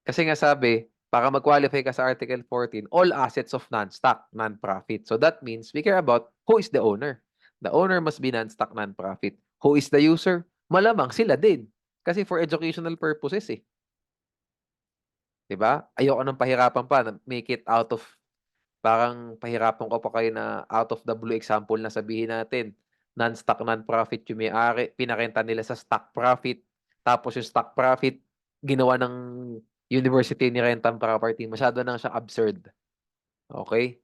Kasi nga sabi, para mag-qualify ka sa Article 14, all assets of non-stock, non-profit. So that means we care about who is the owner. The owner must be non-stock, non-profit. Who is the user? Malamang sila din. Kasi for educational purposes eh. 'Di ba? Ayoko nang pahirapan pa, make it out of, parang pahirapan ko pa kayo na out of the blue example na sabihin natin, non-stock, non-profit yung may-ari, pinarenta nila sa stock profit, tapos yung stock profit, ginawa ng university ni rentang property. Masyado na siyang absurd. Okay?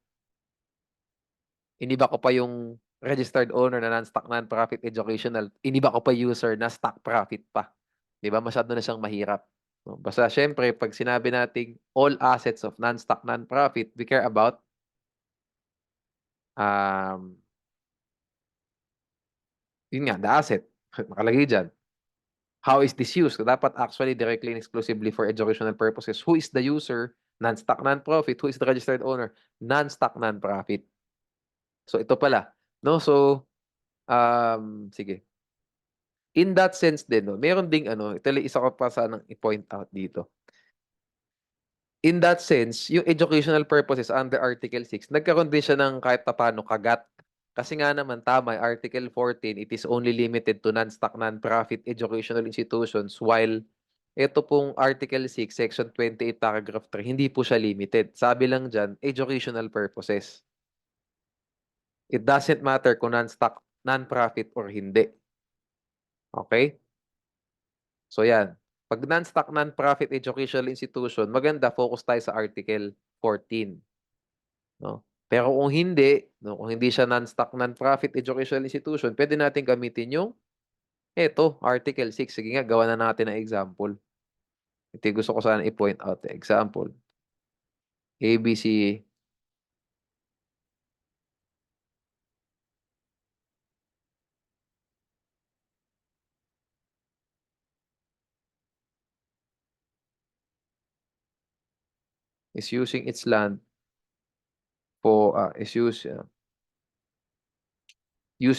Iniba ko pa yung registered owner na non-stock, non-profit educational. Iniba ko pa user na stock profit pa. 'Di ba? Masyado na siyang mahirap. No? Basta syempre, pag sinabi nating all assets of non-stock, non-profit, we care about um, yun nga, the asset. Nakalagay dyan. How is this used? So, dapat actually directly and exclusively for educational purposes. Who is the user? Non-stock, non-profit. Who is the registered owner? Non-stock, non-profit. So, ito pala. No? So, sige. In that sense din, no, meron ding ano, ito lang isa ko pa sanang i-point out dito. In that sense, yung educational purposes under Article 6, nagkaroon din siya ng kahit papaano kagat. Kasi nga naman tama, Article 14, it is only limited to non-stock, non-profit educational institutions, while ito pong Article 6, Section 28, Paragraph 3, hindi po siya limited. Sabi lang dyan, educational purposes. It doesn't matter kung non-stock, non-profit or hindi. Okay? So yan. Pag non-stock, non-profit educational institution, maganda focus tayo sa Article 14. No? Pero kung hindi, no, kung hindi siya non-stock, non-profit educational institution, pwede natin gamitin yung Article 6. Sige nga, gawa na natin ng example. Ito yung gusto ko sana i-point out. Example. ABC is using its land for, used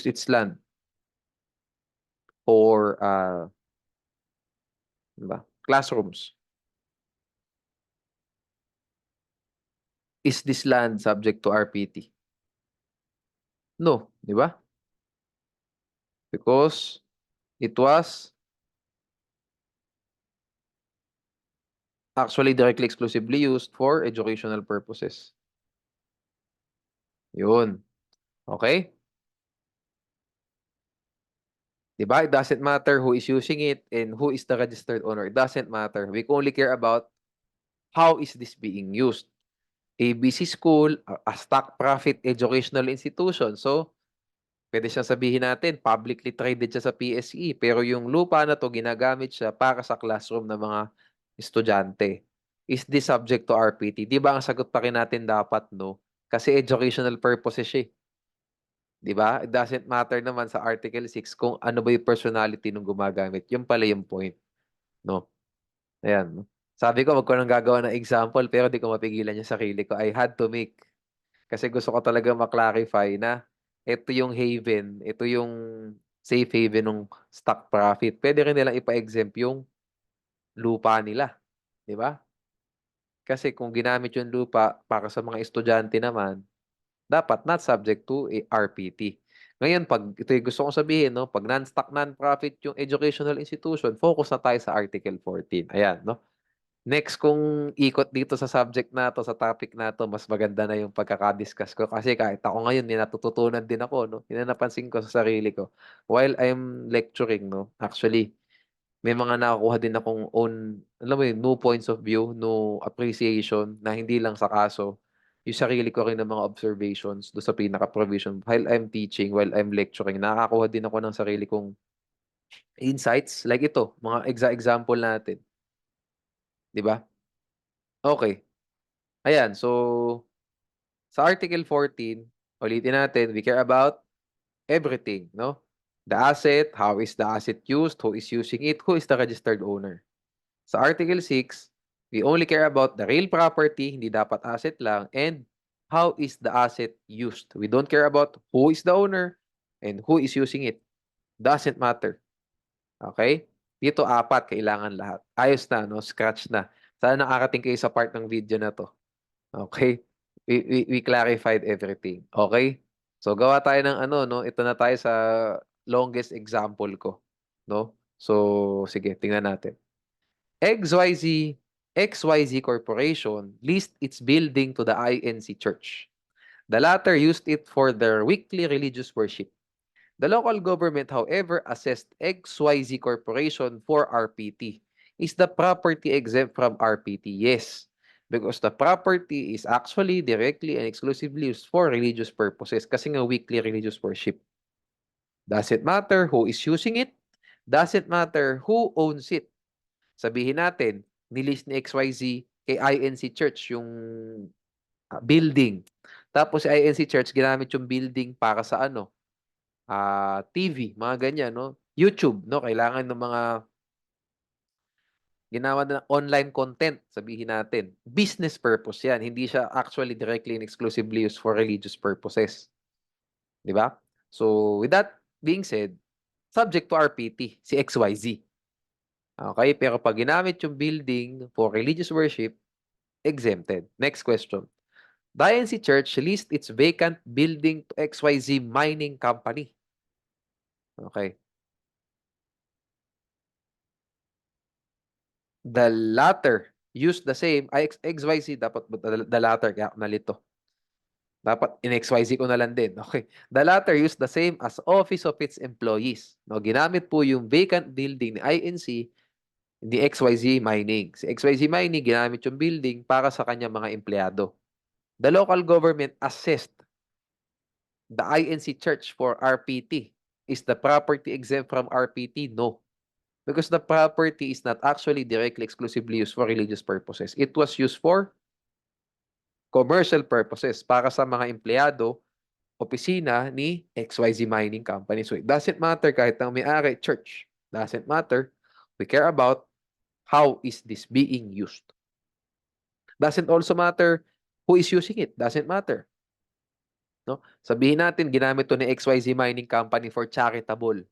its land for, ano ba? Classrooms. Is this land subject to RPT? No, di ba? Because it was actually directly exclusively used for educational purposes. Yun. Okay? Diba? It doesn't matter who is using it and who is the registered owner. It doesn't matter. We only care about How is this being used? ABC School, a stock profit educational institution. So, pwede siyang sabihin natin, publicly traded siya sa PSE, pero yung lupa na to ginagamit siya para sa classroom ng mga estudyante. Is this subject to RPT? Di ba ang sagot pa rin natin dapat no? Kasi educational purposes siya. 'Di ba? It doesn't matter naman sa Article 6 kung ano ba yung personality nung gumagamit. Yun pala yung point, no? Ayan, no? Sabi ko, wag ko nang gagawa ng example, pero di ko mapigilan yung sarili ko. I had to make. Kasi gusto ko talaga ma-clarify na ito yung haven, ito yung safe haven ng stock profit. Pwede rin nilang ipa-exempt yung lupa nila. Di ba? Kasi kung ginamit yung lupa para sa mga estudyante naman, dapat not subject to a RPT. Ngayon, pag ito yung gusto kong sabihin, no, pag non-stock, non-profit yung educational institution, focus na tayo sa Article 14. Ayan, no? Next, kung ikot dito sa subject na to, sa topic na to, mas maganda na yung pagkakadiscuss ko. Kasi kahit ako ngayon, may natututunan din ako, no? Yun ang napansin ko sa sarili ko. While I'm lecturing, no, actually, may mga nakukuha din akong own, alam mo yun, new points of view, new appreciation na hindi lang sa kaso. Yung sarili ko rin ng mga observations do sa pinaka-provision. While I'm teaching, while I'm lecturing, nakakakuha din ako ng sarili kong insights. Like ito, mga example natin. Di ba? Okay. Ayan, so sa Article 14, ulitin natin, we care about everything, no? The asset, how is the asset used, who is using it, who is the registered owner. Sa Article 6, we only care about the real property, hindi dapat asset lang, and how is the asset used. We don't care about who is the owner and who is using it. Doesn't matter. Okay? Dito apat, kailangan lahat. Ayos na, no? Scratch na. Sana nakarating kayo sa part ng video na to. Okay? We clarified everything. Okay? So, gawa tayo ng ano, no? Ito na tayo sa longest example ko. No? So, sige, tingnan natin. XYZ XYZ Corporation leased its building to the INC Church. The latter used it for their weekly religious worship. The local government, however, assessed XYZ Corporation for RPT. Is the property exempt from RPT? Yes, because the property is actually directly and exclusively used for religious purposes kasi nga weekly religious worship. Does it matter who is using it? Does it matter who owns it? Sabihin natin, nilis ni XYZ kay INC Church yung building. Tapos si INC Church ginamit yung building para sa ano, TV, mga ganyan, no? YouTube, no? Kailangan ng mga ginawa na online content, sabihin natin. Business purpose yan. Hindi siya actually directly and exclusively used for religious purposes. Di ba? So, with that being said, subject to RPT, si XYZ. Okay? Pero pag ginamit yung building for religious worship, exempted. Next question. The INC Church leased its vacant building to XYZ Mining Company. Okay. The latter used the same, XYZ, dapat the latter, kaya ako nalito. Dapat in XYZ ko na lang din. Okay. The latter used the same as office of its employees. No, ginamit po yung vacant building ni INC, ni XYZ Mining. Si XYZ Mining, ginamit yung building para sa kanyang mga empleyado. The local government assessed the INC Church for RPT. Is the property exempt from RPT? No. Because the property is not actually directly exclusively used for religious purposes. It was used for commercial purposes para sa mga empleyado, opisina ni XYZ Mining Company. So it doesn't matter kahit ang may-ari, church. Doesn't matter. We care about how is this being used. Doesn't also matter who is using it. Doesn't matter. No? Sabihin natin, ginamit to ni XYZ Mining Company for charitable.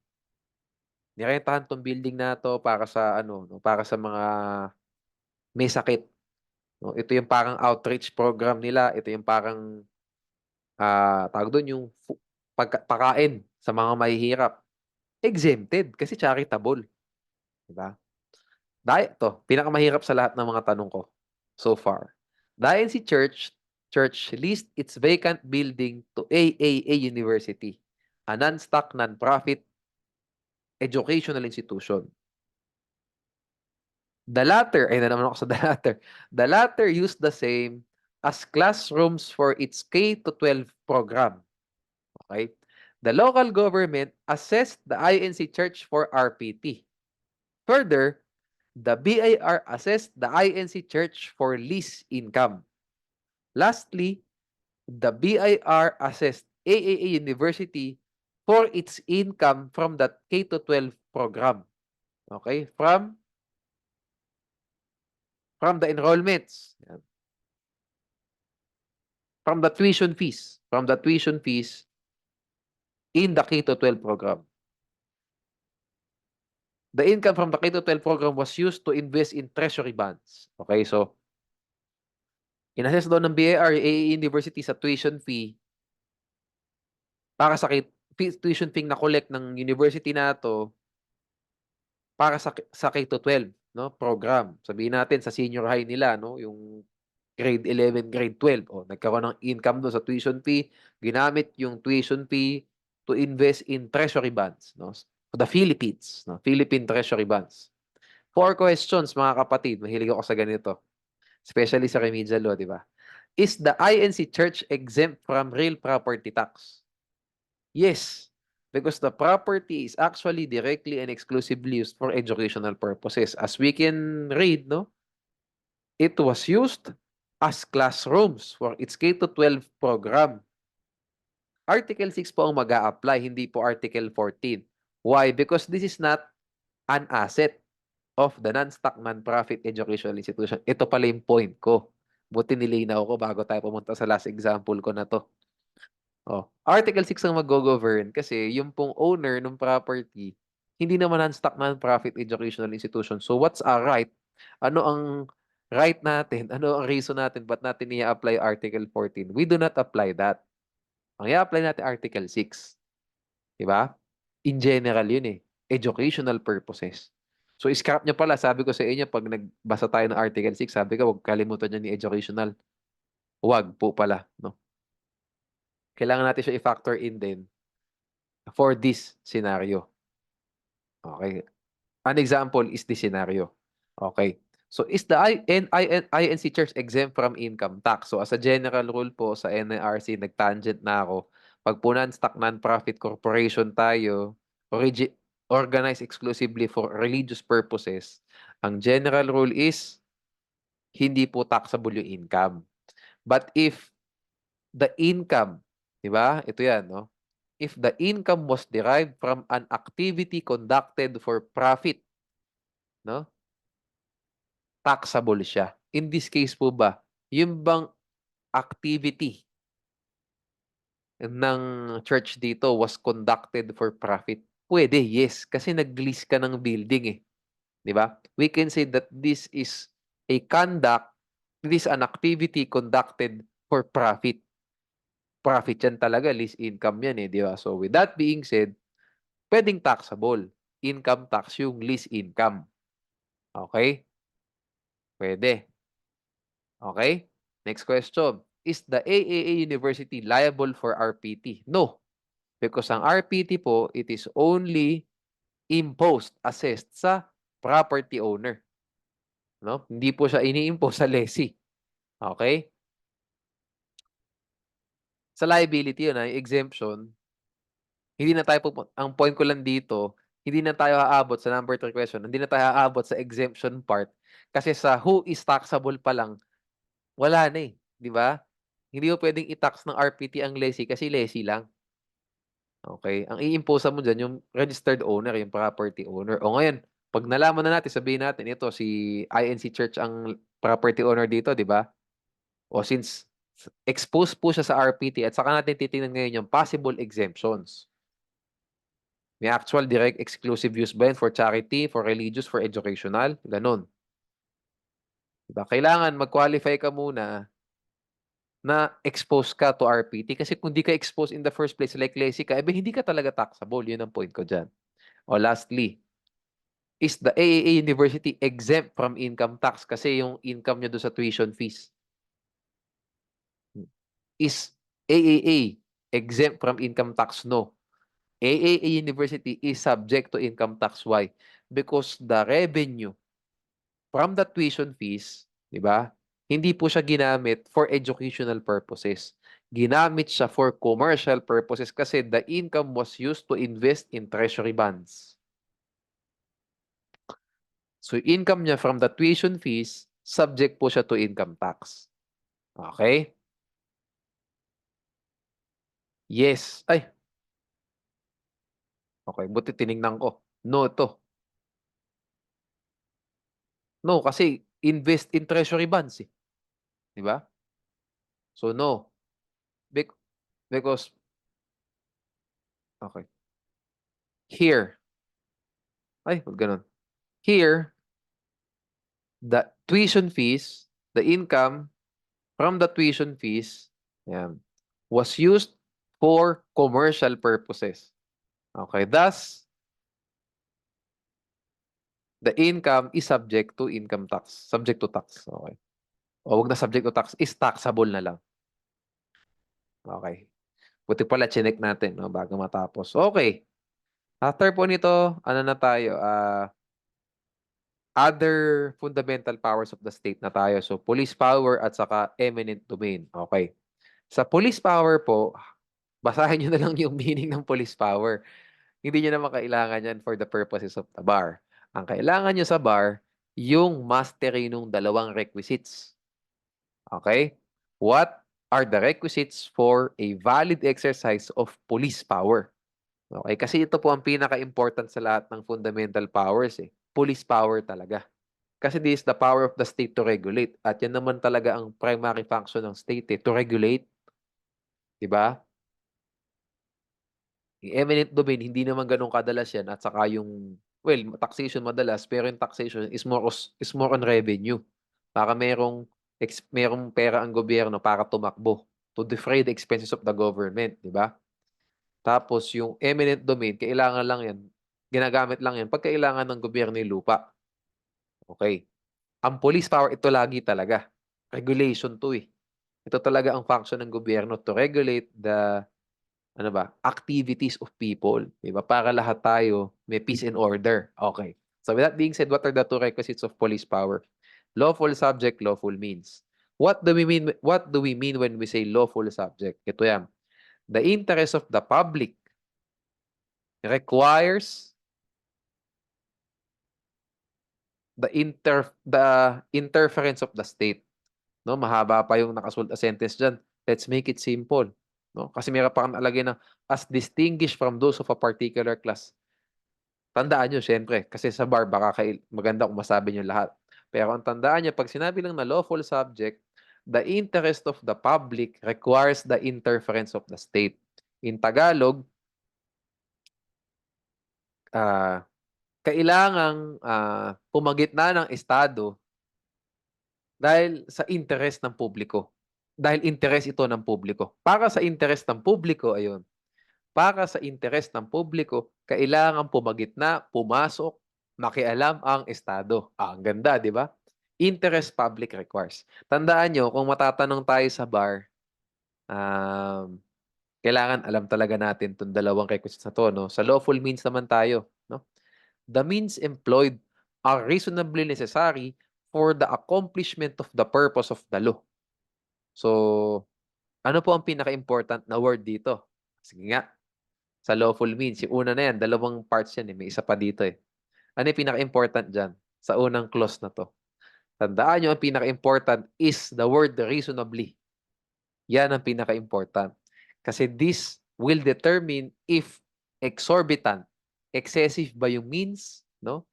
Nirentahan tong building na to para sa ano, no, para sa mga may sakit. No, ito yung parang outreach program nila, ito yung parang tawag doon yung pagpakain sa mga mahihirap. Exempted kasi charitable, di ba? Dahil to, pinakamahirap sa lahat ng mga tanong ko so far. Dahil si Church leased its vacant building to AAA University, a non-stock, non-profit educational institution. The latter, ay na naman ako sa the latter. The latter use the same as classrooms for its K-12 program. Okay? The local government assessed the INC Church for RPT. Further, the BIR assessed the INC Church for lease income. Lastly, the BIR assessed AAA University for its income from the K-12 program. Okay? From the enrollments. From the tuition fees. From the tuition fees in the K-12 program. The income from the K-12 program was used to invest in treasury bonds. Okay, so inassess daw ng BIR, AAE University sa tuition fee para sa tuition fee na collect ng university na to para sa K-12, no, program. Sabihin natin sa senior high nila, no, yung grade 11, grade 12, nagkaroon ng income doon sa tuition fee, ginamit yung tuition fee to invest in treasury bonds, no, for the Philippines, no, Philippine treasury bonds. 4 questions, mga kapatid, mahilig ako sa ganito, especially sa remedial law, di ba? Is the INC Church exempt from real property tax? Yes, because the property is actually directly and exclusively used for educational purposes. As we can read, no, it was used as classrooms for its K-12 program. Article 6 po ang mag-a-apply, hindi po Article 14. Why? Because this is not an asset of the non-stock non-profit educational institution. Ito pala yung point ko. Buti nilinaw ko bago tayo pumunta sa last example ko na to. Article 6 ang mag-govern kasi yung pong owner ng property, hindi naman non-stock non-profit educational institution. So what's our right? Ano ang right natin? Ano ang reason natin ba't natin i-apply Article 14? We do not apply that. Ang i-apply natin Article 6. Diba? In general yun eh. Educational purposes. So scrap nyo pala, sabi ko sa inyo, pag nagbasa tayo ng Article 6, sabi ko, huwag kalimutan nyo ni educational. Huwag po pala. No? Kailangan natin siya i-factor in din for this scenario. Okay. An example is this scenario. Okay. So, is the INC Church exempt from income tax? So, as a general rule po sa NIRC, nag-tangent na ako. Pag po non-stock non-profit corporation tayo, organized exclusively for religious purposes, ang general rule is hindi po taxable yung income. But if the income, di ba? Ito yan, no? If the income was derived from an activity conducted for profit, no? Taxable siya. In this case po ba, yung bang activity ng church dito was conducted for profit? Pwede, yes. Kasi nag-lease ka ng building eh. Di ba? We can say that this is an activity conducted for profit. Profit yan talaga, lease income yan eh, di ba? So with that being said, pwedeng taxable. Income tax yung lease income. Okay? Pwede. Okay? Next question. Is the AAA University liable for RPT? No. Because ang RPT po, it is only imposed, assessed sa property owner. No? Hindi po siya ini-impose sa lessee. Okay? Sa liability yun, exemption, hindi na tayo ang point ko lang dito, hindi na tayo aabot sa number 3 question, hindi na tayo aabot sa exemption part kasi sa who is taxable pa lang, wala na eh, di ba? Hindi mo pwedeng i-tax ng RPT ang lessee kasi lessee lang. Okay? Ang i-impose mo dyan yung registered owner, yung property owner. O ngayon, pag nalaman na natin, sabihin natin, ito si INC Church ang property owner dito, di ba? O since exposed po siya sa RPT at saka natin titingnan ngayon yung possible exemptions. May actual direct exclusive use ba yun for charity, for religious, for educational? Ganon. Diba? Kailangan mag-qualify ka muna na expose ka to RPT kasi kung di ka expose in the first place like lessee ka, hindi ka talaga taxable. Yun ang point ko dyan. O lastly, is the AAA University exempt from income tax kasi yung income nyo doon sa tuition fees? Is AAA exempt from income tax? No. AAA University is subject to income tax. Why? Because the revenue from the tuition fees, di ba? Hindi po siya ginamit for educational purposes. Ginamit siya for commercial purposes kasi the income was used to invest in treasury bonds. So, income niya from the tuition fees, subject po siya to income tax. Okay? Yes. Ay, okay. Buti tinignan ko. No to. No, kasi invest in treasury bonds eh. Di ba? So, no. Bec- Because, okay. Here. Ay, wag ganun. Here, the tuition fees, the income from the tuition fees, yan, was used for commercial purposes. Okay, thus, the income is subject to income tax. Subject to tax. Okay. O wag na subject to tax, is taxable na lang. Okay. Buti pala chinek natin no, bago matapos. Okay. After po nito, ano na tayo? Other fundamental powers of the state na tayo. So, police power at saka eminent domain. Okay. Sa police power po, basahin nyo na lang yung meaning ng police power. Hindi nyo naman kailangan yan for the purposes of the bar. Ang kailangan nyo sa bar, yung mastery nung dalawang requisites. Okay? What are the requisites for a valid exercise of police power? Okay? Kasi ito po ang pinaka-important sa lahat ng fundamental powers eh. Police power talaga. Kasi this is the power of the state to regulate. At yan naman talaga ang primary function ng state eh, to regulate. Diba? Yung eminent domain, hindi naman ganun kadalas yan. At saka yung, well, taxation madalas, pero yung taxation is more on revenue. Para merong pera ang gobyerno para tumakbo to defray the expenses of the government, di ba? Tapos yung eminent domain, kailangan lang yan, ginagamit lang yan pag kailangan ng gobyerno yung lupa. Okay. Ang police power, ito lagi talaga. Regulation to eh. Ito talaga ang function ng gobyerno to regulate the activities of people, 'di ba? Para lahat tayo may peace and order. Okay. So with that being said, what are the two requisites of police power? Lawful subject, lawful means. What do we mean when we say lawful subject? Ito 'yan. The interest of the public requires the interference of the state. No, mahaba pa yung nakasulat na sentence diyan. Let's make it simple. No? Kasi meron pa kang nakalagay na as distinguished from those of a particular class. Tandaan nyo, syempre, kasi sa bar, baka maganda kung masabi nyo lahat. Pero ang tandaan nyo, pag sinabi lang na lawful subject, the interest of the public requires the interference of the state. In Tagalog, kailangang pumagitna ng Estado dahil sa interest ng publiko. Dahil interest ito ng publiko. Para sa interest ng publiko, ayun, para sa interes ng publiko, kailangan pumagitna, pumasok, makialam ang Estado. Ang ganda, di ba? Interest public requires. Tandaan nyo, kung matatanong tayo sa bar, kailangan alam talaga natin itong dalawang requisites na to. No? Sa lawful means naman tayo. No? The means employed are reasonably necessary for the accomplishment of the purpose of the law. So, ano po ang pinaka-important na word dito? Sige nga, sa lawful means. Yung una na yan, dalawang parts yan eh. May isa pa dito eh. Ano yung pinaka-important dyan? Sa unang clause na to. Tandaan nyo, ang pinaka-important is the word reasonably. Yan ang pinaka-important. Kasi this will determine if exorbitant, excessive ba yung means, no?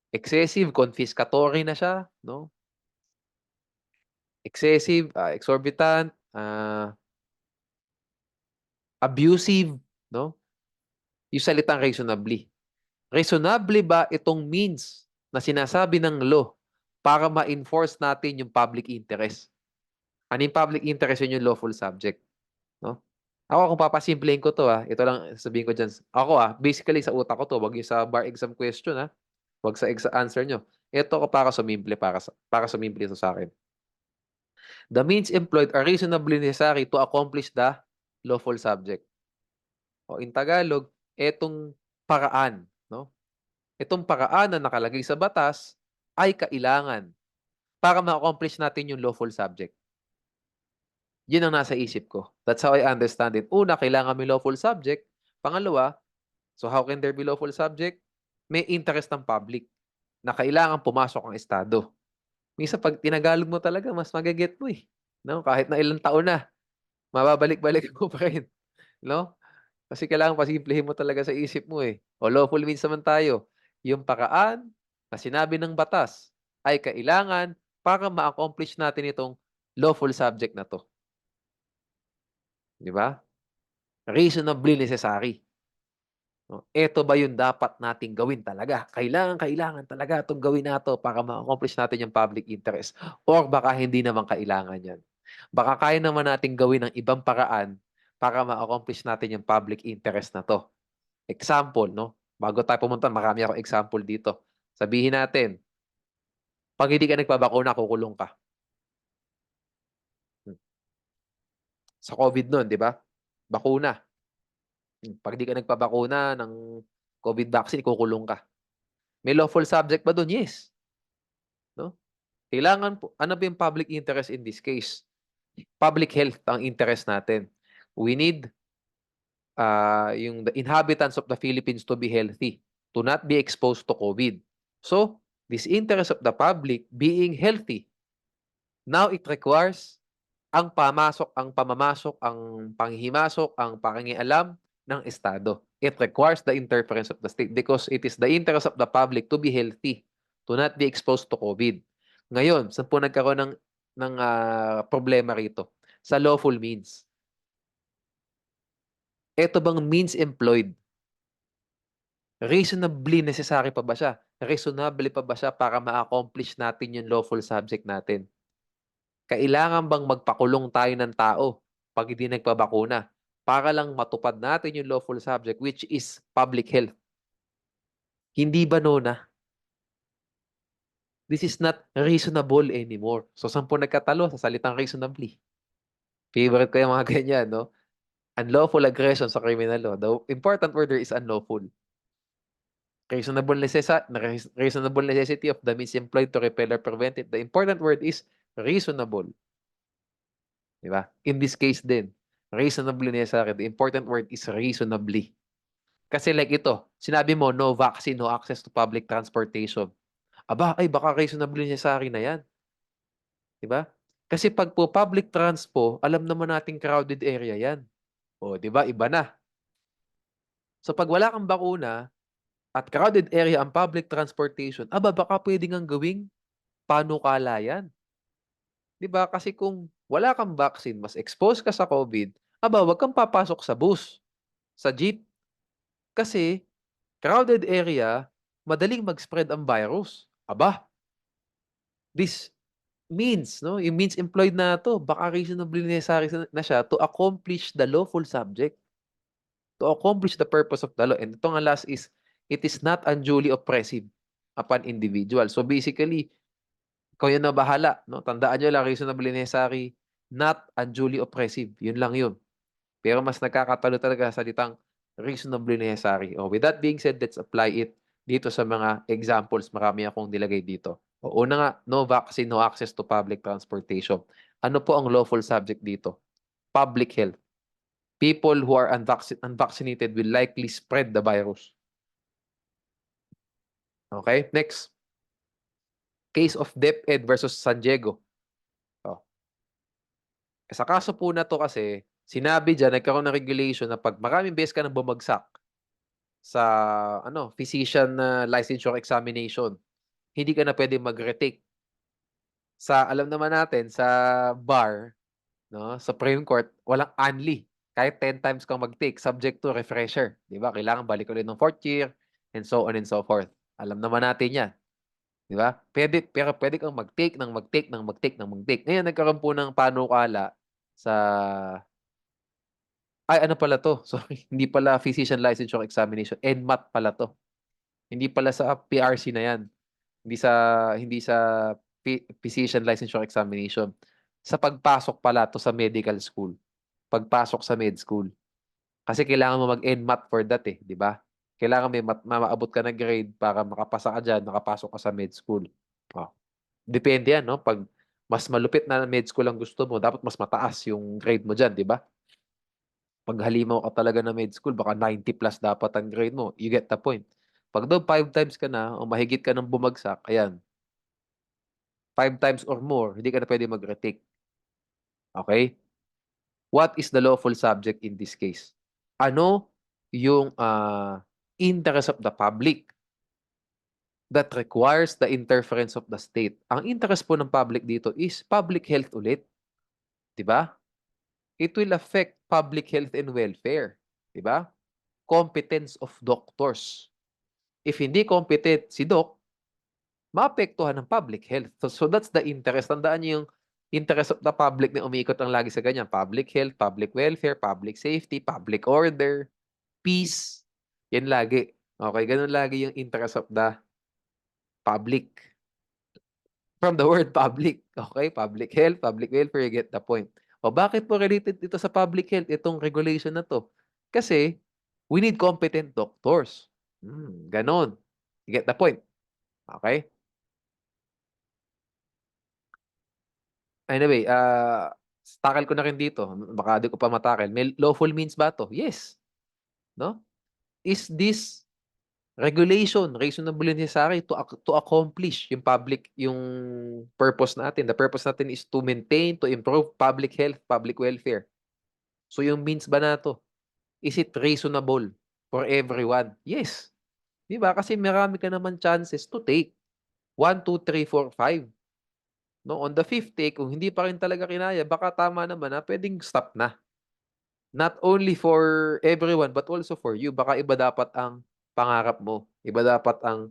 Excessive, confiscatory na siya, no? Excessive, exorbitant, abusive, no? Yung salitang reasonably. Reasonable ba itong means na sinasabi ng law para ma-enforce natin yung public interest? Ano yung public interest? Yun yung lawful subject. No? Ako, kung papasimplahin ko to, ito lang sabihin ko dyan. Ako, basically sa utak ko to, wag yung sa bar exam question, wag sa answer nyo. Ito ko para sumimple, para sumimple ito sa akin. The means employed are reasonably necessary to accomplish the lawful subject. O in Tagalog, etong paraan, no? Itong paraan na nakalagay sa batas ay kailangan para ma-accomplish natin yung lawful subject. Yun ang nasa isip ko. That's how I understand it. Una, kailangan may lawful subject. Pangalawa, so how can there be lawful subject? May interest ng public na kailangan pumasok ang estado. Minsan 'pag tinagalog mo talaga mas mage mo, eh, 'no? Kahit na ilang taon na, mababalik-balikan mo pa rin, 'no? Kasi kailangan pasimplihin mo talaga sa isip mo, eh. O lawful means naman tayo, yung paraan na sinabi ng batas ay kailangan para ma-accomplish natin itong lawful subject na 'to, 'di ba? Reasonably necessary. Oh, eto ba yung dapat nating gawin talaga? Kailangan talaga 'tong gawin na 'to para ma-accomplish natin yung public interest or baka hindi naman kailangan 'yan. Baka kaya naman nating gawin ng ibang paraan para ma-accomplish natin yung public interest na 'to. Example 'no, bago tayo pumunta marami akong example dito. Sabihin natin, 'pag hindi ka nagpabakuna kukulong ka. Hmm, sa COVID nun 'di ba? Bakuna, 'pag di ka nagpabakuna ng COVID vaccine kukulong ka. May lawful subject ba dun? Yes, 'no? Kailangan po ano ba yung public interest in this case? Public health ang interest natin. We need, yung the inhabitants of the Philippines to be healthy, to not be exposed to COVID. So, this interest of the public being healthy, now it requires ang pamamasok, ang panghihimasok, ang pakikialam ng Estado. It requires the interference of the state because it is the interest of the public to be healthy, to not be exposed to COVID. Ngayon, saan po nagkaroon ng problema rito? Sa lawful means. Eto bang means employed, reasonably necessary pa ba siya? Reasonable pa ba siya para ma-accomplish natin yung lawful subject natin? Kailangan bang magpakulong tayo ng tao 'pag hindi nagpabakuna para lang matupad natin yung lawful subject which is public health? Hindi ba Nona? This is not reasonable anymore. So, saan po nagkatalo? Sa salitang reasonably. Favorite ko yung mga ganyan 'no? Unlawful aggression sa criminal law. The important word there is unlawful. Reasonable necessity of the means employed to repel or prevent it. The important word is reasonable, 'di ba? In this case din, reasonably necessary. The important word is reasonably. Kasi like ito, sinabi mo no vaccine, no access to public transportation. Aba, ay baka reasonably necessary na 'yan, 'di ba? Kasi 'pag po public transpo, alam naman nating crowded area 'yan. Oh, 'di ba iba na. So 'pag wala kang bakuna at crowded area ang public transportation, aba baka puwede ngang gawing panukala 'yan. 'Di ba? Kasi kung wala kang vaccine, mas exposed ka sa COVID, aba, wag kang papasok sa bus, sa jeep. Kasi crowded area, madaling mag-spread ang virus. Aba, this means, no, yung means employed na 'to, baka reasonably necessary na siya to accomplish the lawful subject, to accomplish the purpose of the law. And ito nga last is, it is not unduly oppressive upon individual. So basically, kayo na bahala 'no, tandaan niyo lang reasonably necessary, not unduly oppressive, yun lang yun. Pero mas nagkakatalo talaga sa salitang reasonably necessary. Oh, with that being said, let's apply it dito sa mga examples, marami akong nilagay dito. O una nga, no vaccine, no access to public transportation. Ano po ang lawful subject dito? Public health. People who are unvaccinated will likely spread the virus. Okay, next. Case of DepEd versus San Diego. Oh, sa kaso po na 'to kasi, sinabi diyan nagkaroon ng regulation na 'pag maraming beses ka ng bumagsak sa ano, physician na licensure examination, hindi ka na puwedeng mag-retake. Sa alam naman natin sa bar 'no, Supreme Court, walang only. Kahit 10 times kang mag-take subject to refresher, 'di ba? Kailangan balik ulit ng 4th year and so on and so forth. Alam naman natin 'yan, 'di ba? Pero puwede kang mag-take ng mag-take ng mag-take ng mag-take. Ngayon nagkaroon po ng panukala sa ay ano pala 'to, sorry, hindi pala physician licensure examination, NMAT pala 'to. Hindi pala sa PRC na 'yan. Hindi sa physician licensure examination. Sa pagpasok pala 'to sa medical school, pagpasok sa med school. Kasi kailangan mo mag-NMAT for that, eh, 'di ba? Kailangan may maabot ka na grade para makapasa ka diyan, makapasok ka sa med school. Oh, depende yan, no? Pag mas malupit na med school ang gusto mo, dapat mas mataas yung grade mo dyan, di ba? Pag halimaw ka talaga na med school, baka 90 plus dapat ang grade mo. You get the point. Pag daw 5 times ka na, o mahigit ka ng bumagsak, ayan, 5 times or more, hindi ka na pwede mag-retake. Okay? What is the lawful subject in this case? Ano yung interest of the public that requires the interference of the state? Ang interest po ng public dito is public health ulit. Diba? It will affect public health and welfare. Diba? Competence of doctors. If hindi competent si doc, maapektuhan ng public health. So that's the interest. Tandaan niyo yung interest of the public na umiikot ang lagi sa ganyan. Public health, public welfare, public safety, public order, peace. Yan lagi. Okay, ganun lagi yung interest of the public. From the word public. Okay, public health, public welfare, you get the point. O bakit po related dito sa public health itong regulation na to? Kasi we need competent doctors. Ganon. You get the point. Okay? Anyway, tackle ko na rin dito. Baka di ko pa matakil. May lawful means ba to? Yes. No? Is this regulation reasonable and necessary to accomplish yung public, yung purpose natin? The purpose natin is to maintain, to improve public health, public welfare. So yung means ba na to? Is it reasonable for everyone? Yes. Di ba? Kasi marami ka naman chances to take. 1, 2, 3, 4, 5. No, on the fifth take, kung hindi pa rin talaga kinaya, baka tama naman na pwedeng stop na. Not only for everyone, but also for you. Baka iba dapat ang pangarap mo. Iba dapat ang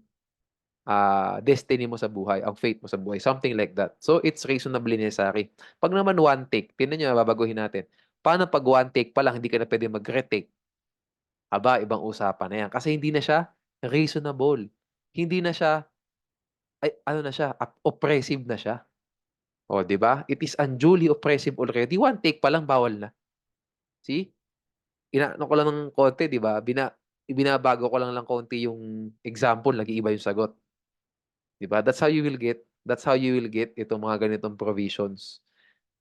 destiny mo sa buhay, ang fate mo sa buhay. Something like that. So, it's reasonably necessary. Pag naman one take, tingnan nyo, babaguhin natin. Paano pag one take pa lang, hindi ka na pwede mag-retake? Aba, ibang usapan na yan. Kasi hindi na siya reasonable. Hindi na siya, ay, ano na siya, oppressive na siya. O, di ba? It is unduly oppressive already. One take pa lang, bawal na. See? Inaano ko lang ng konti, di ba? Ibinabago ko lang konti yung example, nag-iiba yung sagot. Di ba? That's how you will get itong mga ganitong provisions.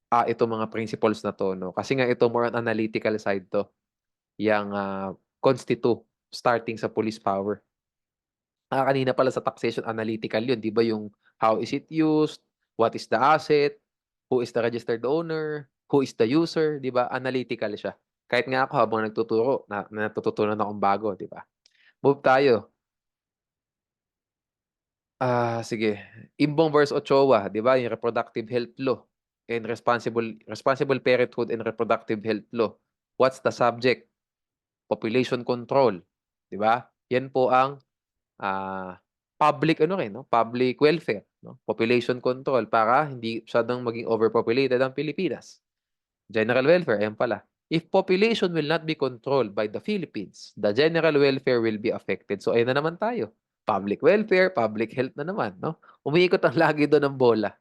Itong mga principles na to, no? Kasi nga ito more on analytical side to. Yang constitute starting sa police power. Kanina pala sa taxation analytical yun, di ba? Yung how is it used, what is the asset, who is the registered owner, who is the user, di ba? Analytical siya. Kahit nga ako habang nagtuturo, natututunan akong bago, di ba? Move tayo. Sige. Imbong versus Ochoa, di ba? Yung reproductive health law and responsible parenthood and reproductive health law. What's the subject? Population control, di ba? Yan po ang public ano rin, no? Public welfare, no? Population control para hindi masyadong maging overpopulated ang Pilipinas. General welfare, ayan pala. If population will not be controlled by the Philippines, the general welfare will be affected. So, ayun na naman tayo. Public welfare, public health na naman, no? Umiikot ang lagi doon ng bola.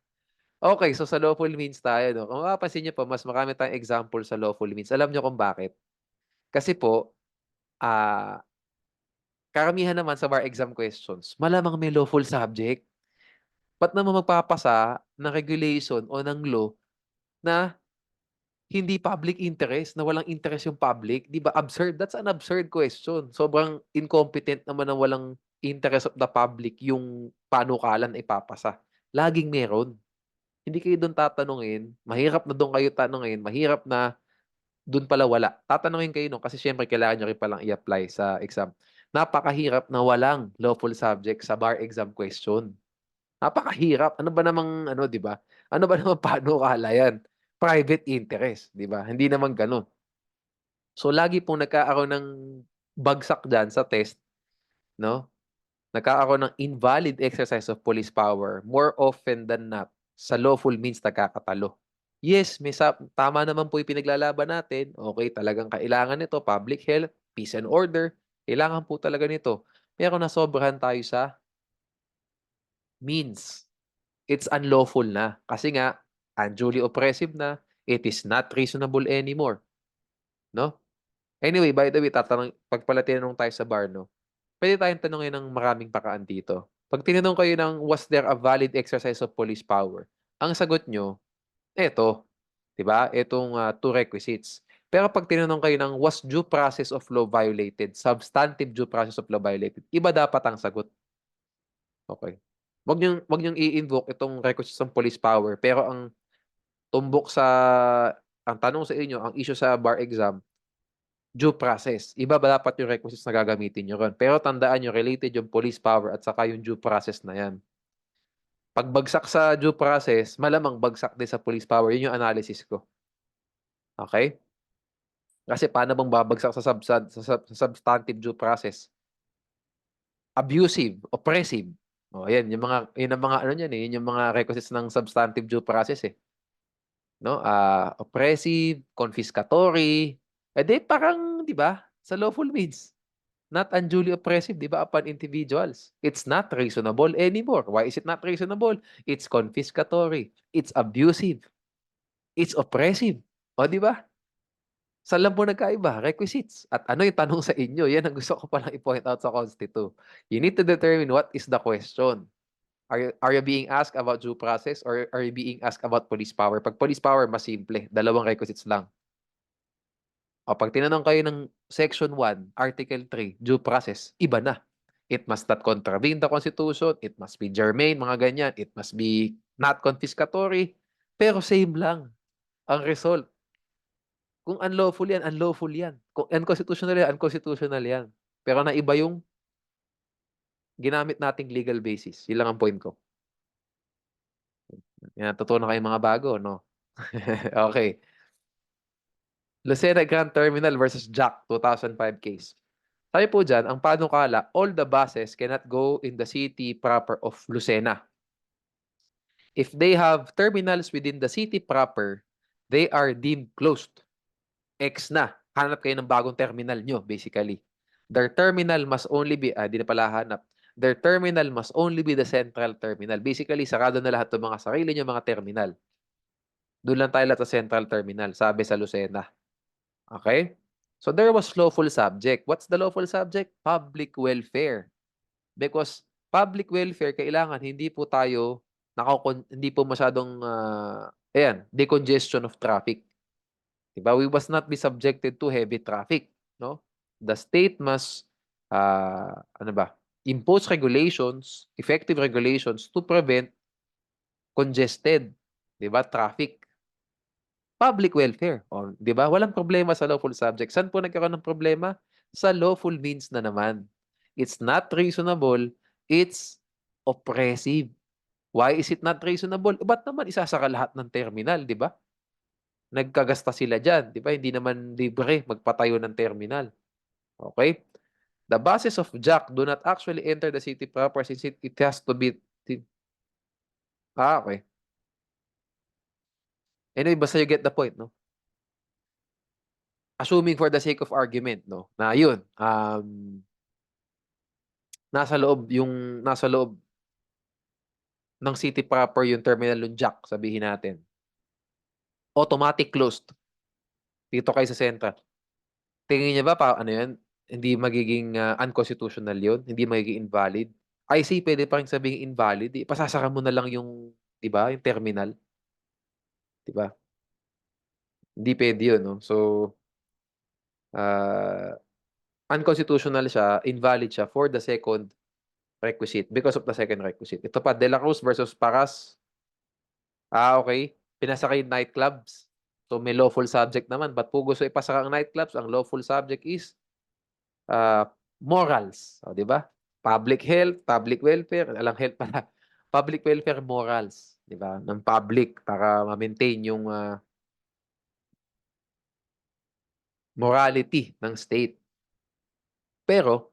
Okay, so sa lawful means tayo, no? Kung mapapansin niyo po, mas marami tayong example sa lawful means. Alam niyo kung bakit? Kasi po, ah, karamihan naman sa bar exam questions, malamang may lawful subject. Ba't naman magpapasa ng regulation o ng law na hindi public interest, na walang interest yung public, 'di ba? Absurd. That's an absurd question. Sobrang incompetent naman ng walang interest of the public yung panukalan na ipapasa. Laging meron. Hindi kayo doon tatanungin, mahirap na doon kayo tanungin, mahirap na doon pala wala. Tatanungin kayo nun kasi syempre kailangan nyo rin palang i-apply sa exam. Napakahirap na walang lawful subject sa bar exam question. Napakahirap. Ano ba namang ano, 'di ba? Ano ba namang panukala 'yan? Private interest, 'di ba? Hindi naman gano'n. So lagi pong nagkakaroon ng bagsak diyan sa test, no? Nagkakaroon ng invalid exercise of police power more often than not sa lawful means nagkakatalo. Yes, tama naman po yung pinaglalaban natin. Okay, talagang kailangan nito, public health, peace and order. Kailangan po talaga nito. Pero nasobrahan tayo sa means. It's unlawful na. Kasi nga, unduly oppressive na. It is not reasonable anymore. No? Anyway, by the way, pag pala tinanong tayo sa bar, no? Pwede tayong tanongin ng maraming paraan dito. 'Pag tinanong kayo ng, "Was there a valid exercise of police power?" Ang sagot niyo, eto, 'di ba, etong, 2 requisites. Pero 'pag tinanong kayo ng, "Was due process of law violated?" Substantive due process of law violated, iba dapat ang sagot, okey? Wag niyong i-invoke itong requisites ng police power, pero tumbok sa ang tanong sa inyo, ang issue sa bar exam, due process. Iba ba dapat yung requisites na gagamitin niyo ron. Pero tandaan niyo related yung police power at saka yung due process na 'yan. 'Pag bagsak sa due process, malamang bagsak din sa police power, yun yung analysis ko, okey? Kasi paano bang babagsak sa substantive due process? Abusive, oppressive. Oh, ayan yun ang mga ano niyan, eh, yun yung mga requisites ng substantive due process, eh, 'no? Oppressive, confiscatory, eh, di parang 'di ba, sa lawful means. Not unduly oppressive, 'di ba, upon individuals. It's not reasonable anymore. Why is it not reasonable? It's confiscatory, it's abusive, it's oppressive. Oh, 'di ba? Saan lang po nagkaiba? Requisites. At ano yung tanong sa inyo? Yan ang gusto ko palang i-point out sa Constitu. You need to determine what is the question. Are you being asked about due process or are you being asked about police power? 'Pag police power, mas simple, dalawang requisites lang. O 'pag tinanong kayo ng Section 1, Article 3, due process, iba na. It must not contravene the Constitution, it must be germane, mga ganyan, it must be not confiscatory, pero same lang ang result. Kung unlawful yan. Kung unconstitutional yan, unconstitutional yan. Pero naiba yung ginamit nating legal basis. Yun lang ang point ko. May natutunan kayong mga bago, 'no? Okay. Lucena Grand Terminal versus Jack, 2005 case. Sabi po diyan, ang panukala, all the buses cannot go in the city proper of Lucena. If they have terminals within the city proper, they are deemed closed. X na. Hanap kayo ng bagong terminal nyo, basically. Their terminal must only be, di na pala hanap. Their terminal must only be the central terminal. Basically, sarado na lahat ng mga sarili nyo mga terminal. Doon lang tayo lahat sa central terminal, sabi sa Lucena. Okay? So there was lawful subject. What's the lawful subject? Public welfare. Because public welfare, kailangan hindi po tayo hindi po masyadong decongestion of traffic. Diba? We must not be subjected to heavy traffic, no? The state must ano ba? Impose regulations, effective regulations to prevent congested, 'di ba, traffic. Public welfare, oh, 'di ba? Walang problema sa lawful subject. Saan po nagkaroon ng problema? Sa lawful means na naman. It's not reasonable, it's oppressive. Why is it not reasonable? Ba't naman isasara lahat ng terminal, 'di ba? Nagkagasta sila diyan, 'di ba? Hindi naman libre magpatayo ng terminal. Okay? The buses of Jack do not actually enter the city proper since it has to be okay. Anyway, basta you get the point, 'no? Assuming for the sake of argument, 'no, na yun, nasa loob ng city proper yung terminal ng Jack, sabihin natin. Automatic closed dito kayo sa Central. Tingin niyo ba ano 'yan, hindi magiging, unconstitutional 'yun, hindi magiging invalid? I see puwede pa ring sabihing invalid, eh, pasasara mo na lang yung 'di ba, yung terminal, 'di ba? Hindi puwede 'yun 'no. So, ah, unconstitutional siya, invalid siya for the second requisite, because of the second requisite. Ito pa, De La Cruz versus Paras. Okey. Pinasaka yung nightclubs. So, may lawful subject naman, ba't po gusto ipasaka ang nightclubs? Ang lawful subject is morals, oh, 'di ba? Public health, public welfare, alang health pala. Public welfare, morals, 'di ba, ng public para ma-maintain yung, morality ng state. Pero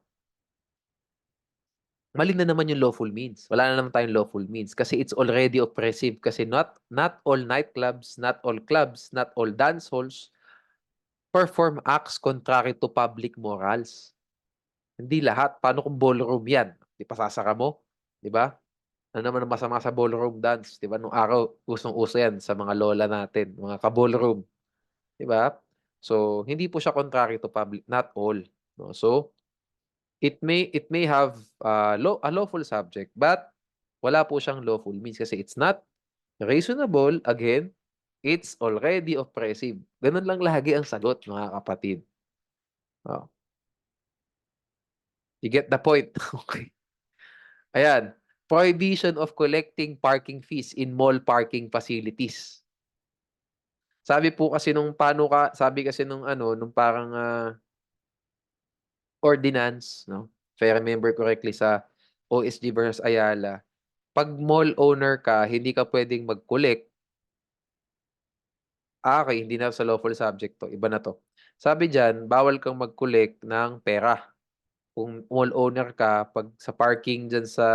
mali na naman yung lawful means. Wala na naman tayong lawful means kasi it's already oppressive kasi not all nightclubs, not all clubs, not all dance halls perform acts contrary to public morals. Hindi lahat. Paano kung ballroom 'yan? 'Di pasasara mo, 'di ba? Ano naman ang masama sa ballroom dance, 'di ba, nung araw usong-uso 'yan sa mga lola natin, mga ka-ballroom, 'di ba? So, hindi po siya contrary to public, not all, 'no. So, It may have a lawful subject, but wala po siyang lawful means kasi it's not reasonable, again, it's already oppressive. Gano'n lang lagi ang sagot, mga kapatid. Oh, you get the point? Okay. Ayan, prohibition of collecting parking fees in mall parking facilities. Sabi po kasi sabi kasi nung ano, nung parang, ordinance 'no, if I remember correctly sa OSG versus Ayala, 'pag mall owner ka, hindi ka puwedeng mag-collect. Okey, hindi na sa lawful subject 'to, iba na 'to. Sabi diyan, bawal kang mag-collect ng pera. Kung mall owner ka, 'pag sa parking diyan sa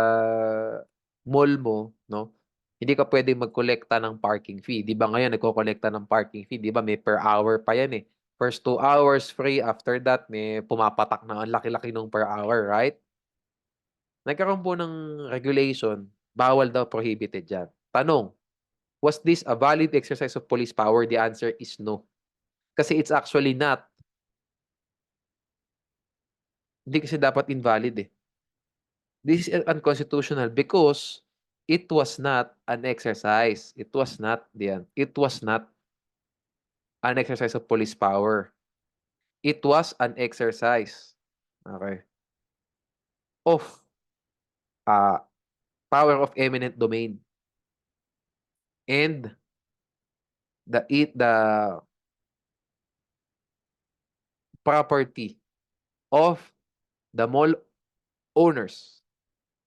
mall mo 'no, hindi ka puwedeng magkolekta ng parking fee. 'Di ba ngayon nagkokolekta ng parking fee, 'di ba may per hour pa 'yan, eh. First 2 hours free, after that may pumapatak na ang laki-laki nung per hour, right? Nagkaroon po ng regulation, bawal daw, prohibited 'yan. Tanong, was this a valid exercise of police power? The answer is no. Kasi it's actually not. Hindi kasi dapat invalid, eh. This is unconstitutional because it was not an exercise. It was not, diyan. It was not an exercise of police power. It was an exercise, okay, of, ah, power of eminent domain and the property of the mall owners,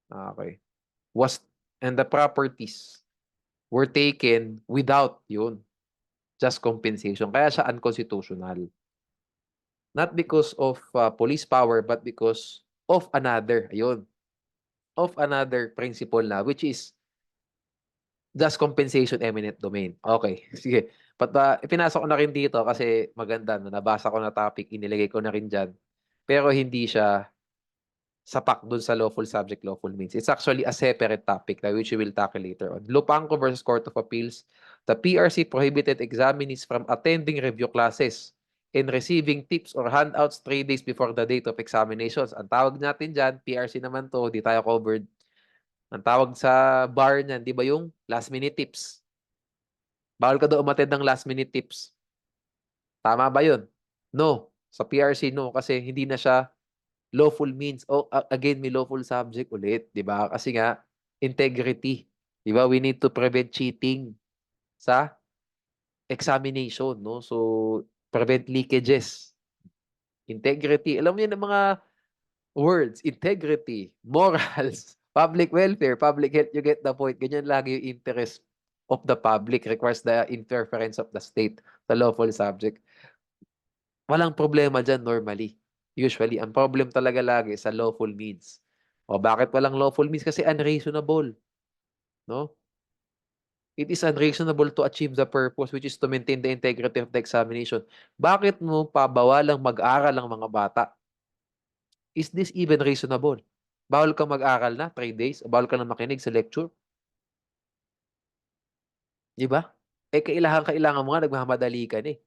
okay, was and the properties were taken without yun, just compensation. Kaya siya unconstitutional. Not because of, police power, but because of another, ayun, of another principle na, which is just compensation, eminent domain. Okay, sige. Pinasok ko na rin dito kasi maganda 'no, nabasa ko na topic, inilagay ko na rin diyan. Pero hindi siya sapak dun sa lawful subject, lawful means. It's actually a separate topic na which we will tackle later on. Lupangco versus Court of Appeals. The PRC prohibited examinees from attending review classes and receiving tips or handouts 3 days before the date of examinations. Ang tawag natin dyan, PRC naman to, di tayo covered. Ang tawag sa bar niyan, di ba yung last minute tips? Bawal ka daw umattend ng last minute tips. Tama ba yun? No. Sa PRC, no. Kasi hindi na siya lawful means. O again, may lawful subject ulit, 'di ba? Kasi nga integrity, 'di ba? We need to prevent cheating sa examination, no? So, prevent leakages. Integrity, alam mo 'yan ang mga words, integrity, morals, public welfare, public health, you get the point. Ganyan lagi yung interest of the public requires the interference of the state sa lawful subject. Walang problema diyan normally. Usually, ang problem talaga lagi sa lawful means. O bakit walang lawful means? Kasi unreasonable, no? It is unreasonable to achieve the purpose which is to maintain the integrity of the examination. Bakit mo pabawalang mag-aral ang mga bata? Is this even reasonable? Bawal kang mag-aral na 3 days, o bawal ka na makinig sa lecture, 'di ba? Eh, kailangan mo nga nagmamadali ka na, eh,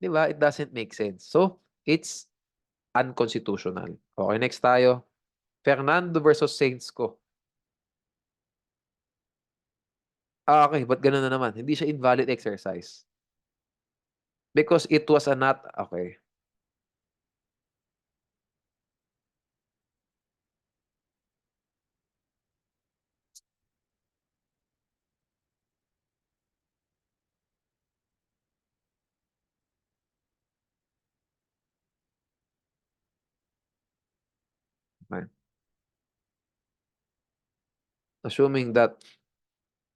'di ba? It doesn't make sense. So, it's unconstitutional. Okay, next tayo. Fernando versus Saintsco. Okey, ba't gano'n na naman? Hindi siya invalid exercise. Because it was a not okey, fine. Assuming that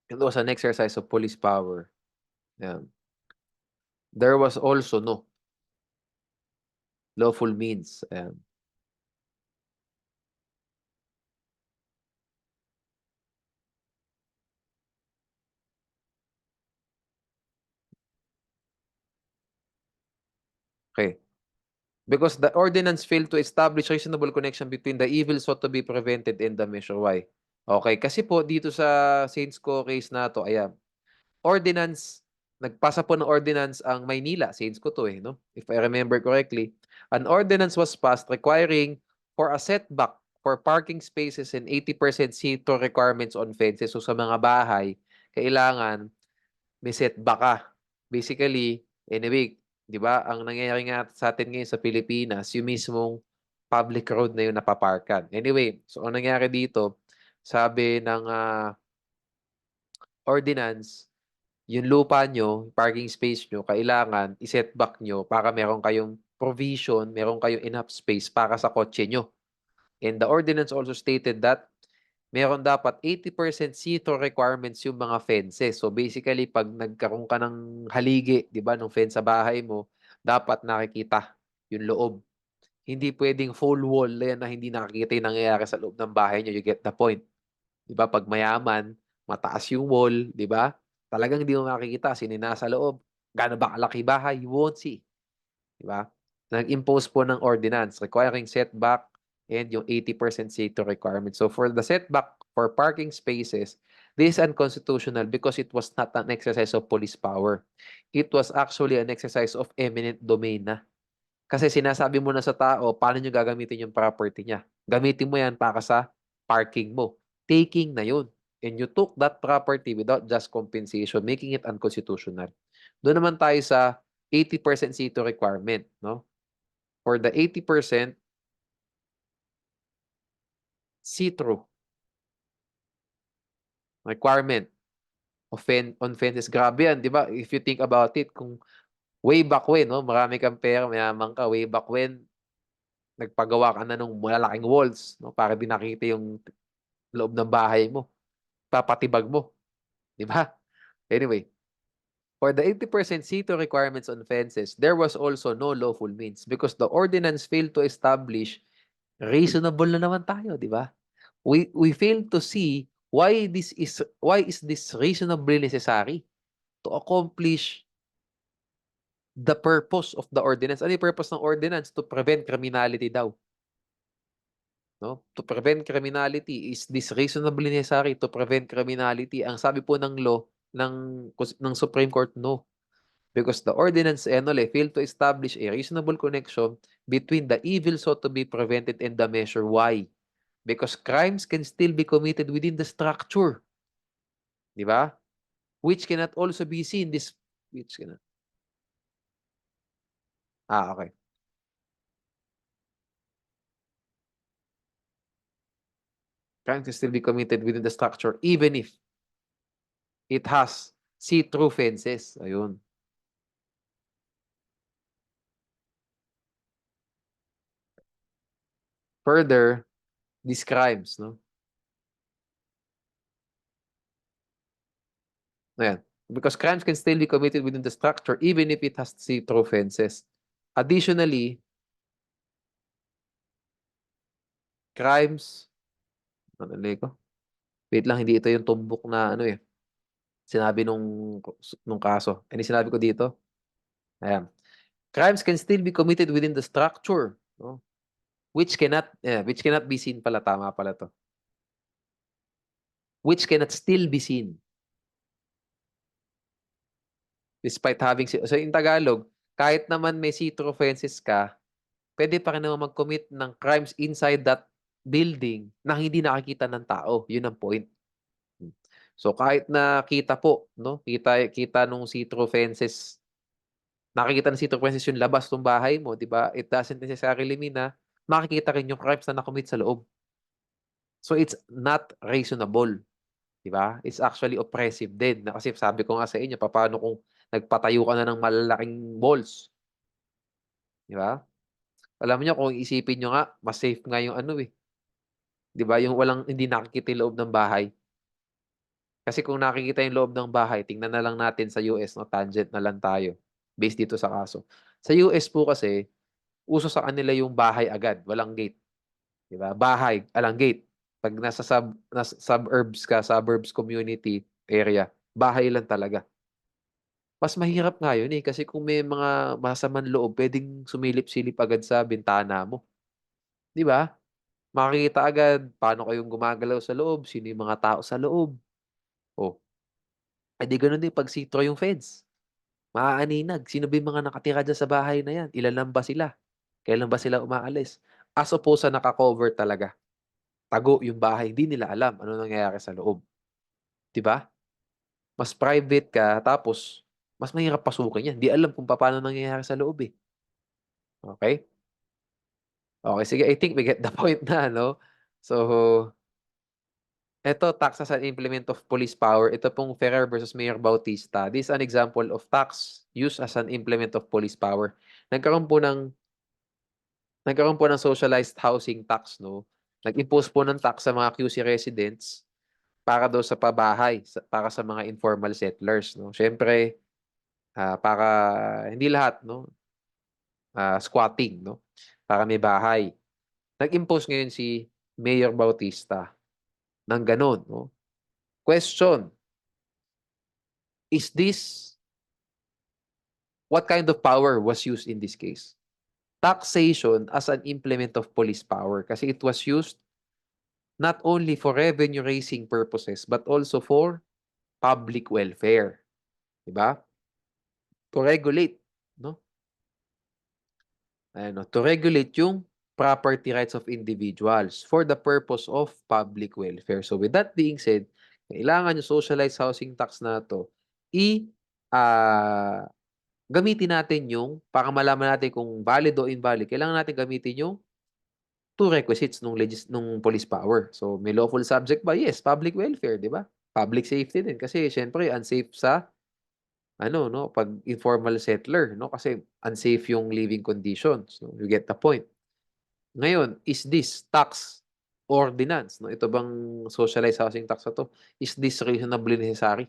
it was an exercise of police power, yan. There was also no lawful means, ayan. Okey. Because the ordinance failed to establish reasonable connection between the evil sought to be prevented and the measure. Why? Okey, kasi po dito sa Saintsco case na 'to, ayan, ordinance nagpasa po ng ordinance ang Maynila, Saintsco 'to, eh, 'no, if I remember correctly. An ordinance was passed requiring for a setback for parking spaces and 80% see-through requirements on fences. So, sa mga bahay, kailangan may setback ka. Basically, anyway, 'di ba, ang nangyayari nga sa atin ngayon sa Pilipinas, yung mismong public road na yung napaparkan. Anyway, so ang nangyari dito, sabi ng ordinance, yung lupa nyo, parking space nyo, kailangan i-setback nyo para meron kayong provision, meron kayong enough space para sa kotse nyo. And the ordinance also stated that meron dapat 80% see-through requirements yung mga fences. So basically, pag nagkaroon ka ng haligi, di ba, ng fence sa bahay mo, dapat nakikita yung loob. Hindi pwedeng full wall yan na hindi nakikita yung nangyayari sa loob ng bahay nyo. You get the point. Di ba? Pag mayaman, mataas yung wall, di ba? Talagang hindi mo makikita sino yung nasa loob. Gaano ba kalaki bahay? You won't see. Di ba? Nag-impose po ng ordinance requiring setback and yung 80% see-through requirement. So for the setback for parking spaces, this is unconstitutional because it was not an exercise of police power. It was actually an exercise of eminent domain na. Kasi sinasabi mo na sa tao, paano nyo gagamitin yung property niya? Gamitin mo yan para sa parking mo. Taking na yun. And you took that property without just compensation, making it unconstitutional. Doon naman tayo sa 80% see-through requirement, no? For the 80% see-through requirement on fences, grabe yan, di ba? If you think about it, kung way back when, no, marami kang pera, mayaman ka, way back when, nagpagawa ka na ng malalaking walls, no, para di nakita yung loob ng bahay mo, papatibag mo, di ba? Anyway, for the 80% see-through requirements on fences, there was also no lawful means because the ordinance failed to establish reasonable na naman tayo, di ba? We fail to see why is this reasonably necessary to accomplish the purpose of the ordinance. Ano yung purpose ng ordinance? To prevent criminality daw. No? To prevent criminality. Is this reasonably necessary to prevent criminality? Ang sabi po ng law ng Supreme Court, no. Because the ordinance failed to establish a reasonable connection between the evil sought to be prevented and the measure. Why? Because crimes can still be committed within the structure. Di ba? Which cannot also be seen which cannot. Okay. Crimes can still be committed within the structure even if it has see-through fences. Ayun. Further, these crimes, no? Ayan. Because crimes can still be committed within the structure even if it has see-through fences. Additionally, crimes, ko? Wait lang, hindi ito yung tumbok na sinabi nung kaso. Ano sinabi ko dito? Ayan. Crimes can still be committed within the structure, no? Which cannot be seen pala. Tama pala to. Which cannot still be seen. Despite having, so in Tagalog, kahit naman may see-through fences ka, pwede pa rin naman mag-commit ng crimes inside that building na hindi nakikita ng tao. Yun ang point. So kahit nakita po, no? Kita nung see-through fences, nakikita ng see-through fences yung labas ng bahay mo, di ba? It doesn't necessarily mean na makikita rin yung crimes na nakomit sa loob. So it's not reasonable. Di ba? It's actually oppressive din. Kasi sabi ko nga sa inyo, paano kung nagpatayo ka na ng malalaking malls? Di ba? Alam niyo kung isipin niyo nga, mas safe nga yung Di ba? Yung hindi nakikita yung loob ng bahay. Kasi kung nakikita yung loob ng bahay, tingnan na lang natin sa US, no? Tangent na lang tayo. Based dito sa kaso. Sa US po kasi, uso sa kanila yung bahay agad, walang gate. Di ba? Bahay, alang gate. Pag nasa suburbs community area, bahay lang talaga. Mas mahirap nga yun kasi kung may mga masamang loob, pwedeng sumilip-silip agad sa bintana mo. Di ba? Makikita agad paano kayong gumagalaw sa loob, sino yung mga tao sa loob. Oh, di ganun din pag sitro yung feds. Maaaninag. Sino ba yung mga nakatira dyan sa bahay na yan? Ilan lang ba sila? Kailan ba sila umaalis? as opposed sa naka-cover talaga. Tago yung bahay, hindi nila alam ano nangyayari sa loob, 'di ba? Mas private ka tapos mas mahirap pasukin 'yan, 'di alam kung papaano nangyayari sa loob, eh, okey? Okey, sige, I think we get the point na 'no? So, eto tax as an implement of police power, ito pong Ferrer versus Mayor Bautista. This is an example of tax used as an implement of police power. Nagkaroon po ng nagkaroon po ng socialized housing tax 'no, nag-impose po ng tax sa mga QC residents para daw sa pabahay, para sa mga informal settlers 'no. Siyempre, para hindi lahat 'no, squatting 'no, para may bahay. Nag-impose ngayon si Mayor Bautista ng gano'n 'no. Question, is this what kind of power was used in this case? Taxation as an implement of police power kasi it was used not only for revenue raising purposes but also for public welfare, 'di ba? To regulate 'no, ayan 'no, to regulate yung property rights of individuals for the purpose of public welfare. So with that being said, kailangan yung socialized housing tax na 'to i ah, gamitin natin yung para malaman natin kung valid o invalid, kailangan natin gamitin yung two requisites nung police power. So may lawful subject ba? Yes, public welfare, 'di ba? Public safety din kasi siyempre unsafe sa ano 'no, 'pag informal settler 'no, kasi unsafe yung living conditions 'no, you get the point. Ngayon, is this tax ordinance 'no, ito bang socialized housing tax na 'to, is this reasonably necessary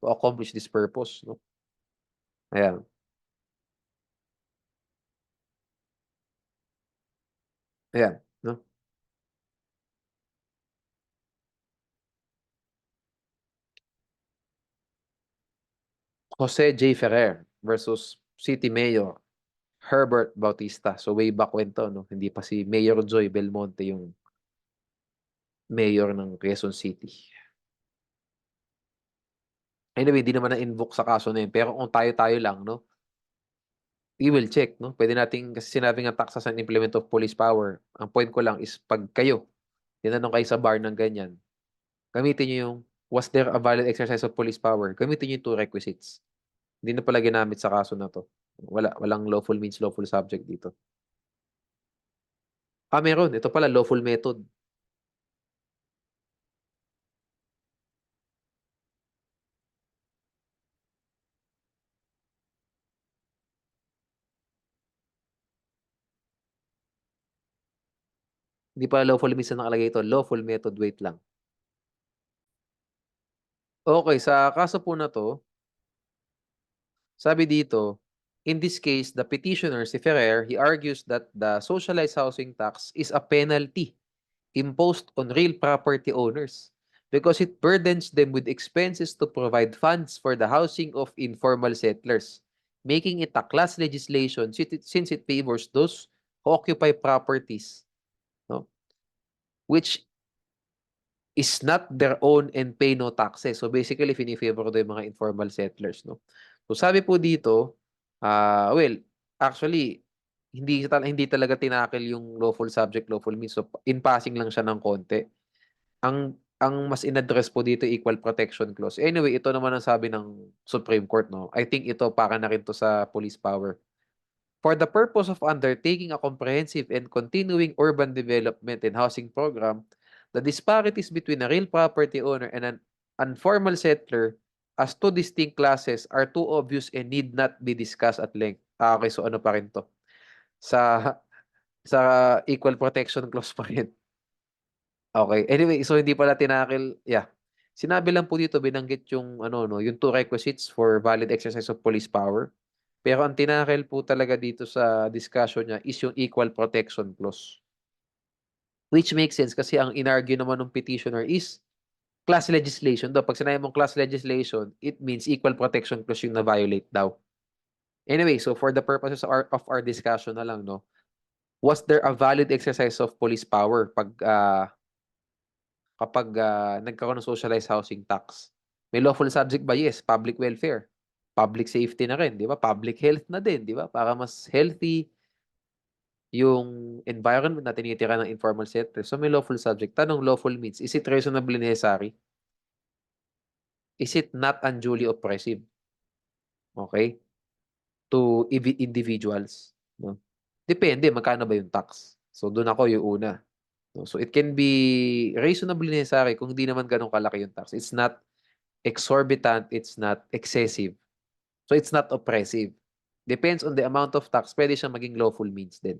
to accomplish this purpose 'no? Ayan, ayan 'no. Jose J. Ferrer versus City Mayor Herbert Bautista. So way back when 'to 'no, hindi pa si Mayor Joy Belmonte yung mayor ng Quezon City. Anyway, hindi naman na-invoke sa kaso na yun, pero kung tayo-tayo lang 'no, we will check 'no. Puwede nating kasi sinabi nga tax as an implement of police power. Ang point ko lang is 'pag kayo, tinanong kayo sa bar ng ganyan, gamitin niyo yung, "Was there a valid exercise of police power?" Gamitin niyo yung two requisites. Hindi na pala ginamit sa kaso na 'to. Walang lawful means, lawful subject dito. Meron. Ito pala lawful method. Hindi pala lawful means na nakalagay ito, lawful method, wait lang. Okey, sa kaso po na 'to, sabi dito, in this case, the petitioner, si Ferrer, he argues that the socialized housing tax is a penalty imposed on real property owners because it burdens them with expenses to provide funds for the housing of informal settlers, making it a class legislation since it favors those who occupy properties, no, which is not their own and pay no taxes. So basically, fini-favor daw yung mga informal settlers, no? So sabi po dito, well, actually, hindi talaga tinakil yung lawful subject, lawful means. So in passing lang siya ng konti. Ang mas in-address po dito, equal protection clause. Anyway, ito naman ang sabi ng Supreme Court, no? I think ito para na rin 'to sa police power. For the purpose of undertaking a comprehensive and continuing urban development and housing program, the disparities between a real property owner and an informal settler as two distinct classes are too obvious and need not be discussed at length. Okay, so ano pa rin 'to, sa sa equal protection clause pa rin. Okay, anyway, so hindi pala tinakil, yeah. Sinabi lang po dito, binanggit yung ano 'no, yung two requisites for valid exercise of police power. Pero ang tinakil po talaga dito sa discussion niya is yung equal protection clause. Which makes sense kasi ang inargue naman nung petitioner is class legislation daw. 'Pag sinabi mong class legislation, it means equal protection clause yung na-violate daw. Anyway, so for the purposes of our discussion na lang 'no, was there a valid exercise of police power kapag, nagkaroon ng socialized housing tax? May lawful subject ba? Yes, public welfare. Public safety na rin, 'di ba? Public health na din, 'di ba? Para mas healthy, yung environment na tinitira ng informal settler. So, may lawful subject. Tanong, lawful means, is it reasonably necessary? Is it not unduly oppressive? Okay? To individuals. No? Depende, magkano ba yung tax? So, doon ako yung una. No? So, it can be reasonably necessary kung hindi naman ganun kalaki yung tax. It's not exorbitant, it's not excessive. So, it's not oppressive. Depends on the amount of tax, pwede siyang maging lawful means din.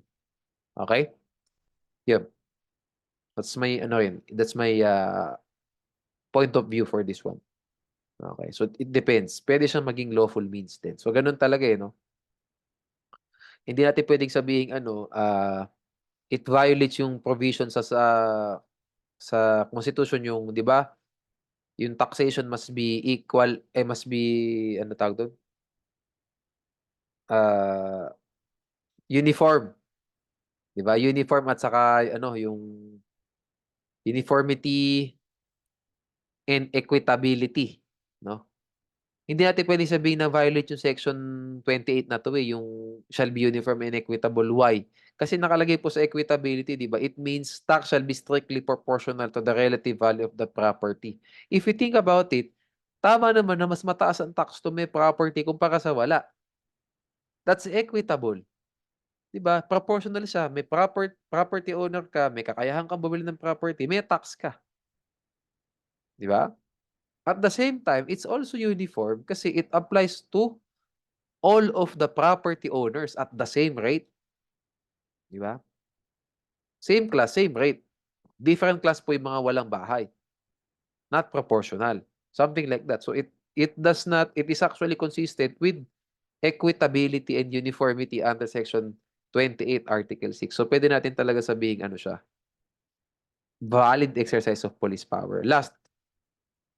Okay? Yun. That's my point of view for this one. Okay, so it depends. Pwede siyang maging lawful means din. So, ganun talaga eh, no? Hindi natin pwedeng sabihin, it violates yung provision sa Constitution yung, di ba? Yung taxation must be equal, must be, ano tawag doon? Uh, Uniform. Di ba? Uniform at saka, yung uniformity and equitability. No? Hindi natin pwedeng sabihin na violate yung Section 28 na to yung shall be uniform and equitable. Why? Kasi nakalagay po sa equitability, di ba? It means tax shall be strictly proportional to the relative value of the property. If you think about it, tama naman na mas mataas ang tax to may property kumpara sa wala. That's equitable. Di ba? Proportional siya. May property owner ka, may kakayahan kang bumili ng property, may tax ka. Di ba? At the same time, it's also uniform kasi it applies to all of the property owners at the same rate. Di ba? Same class, same rate. Different class po yung mga walang bahay. Not proportional. Something like that. So it is actually consistent with equitability and uniformity under Section 28, Article 6. So pwede natin talaga sabihin ano siya. Valid exercise of police power. Last,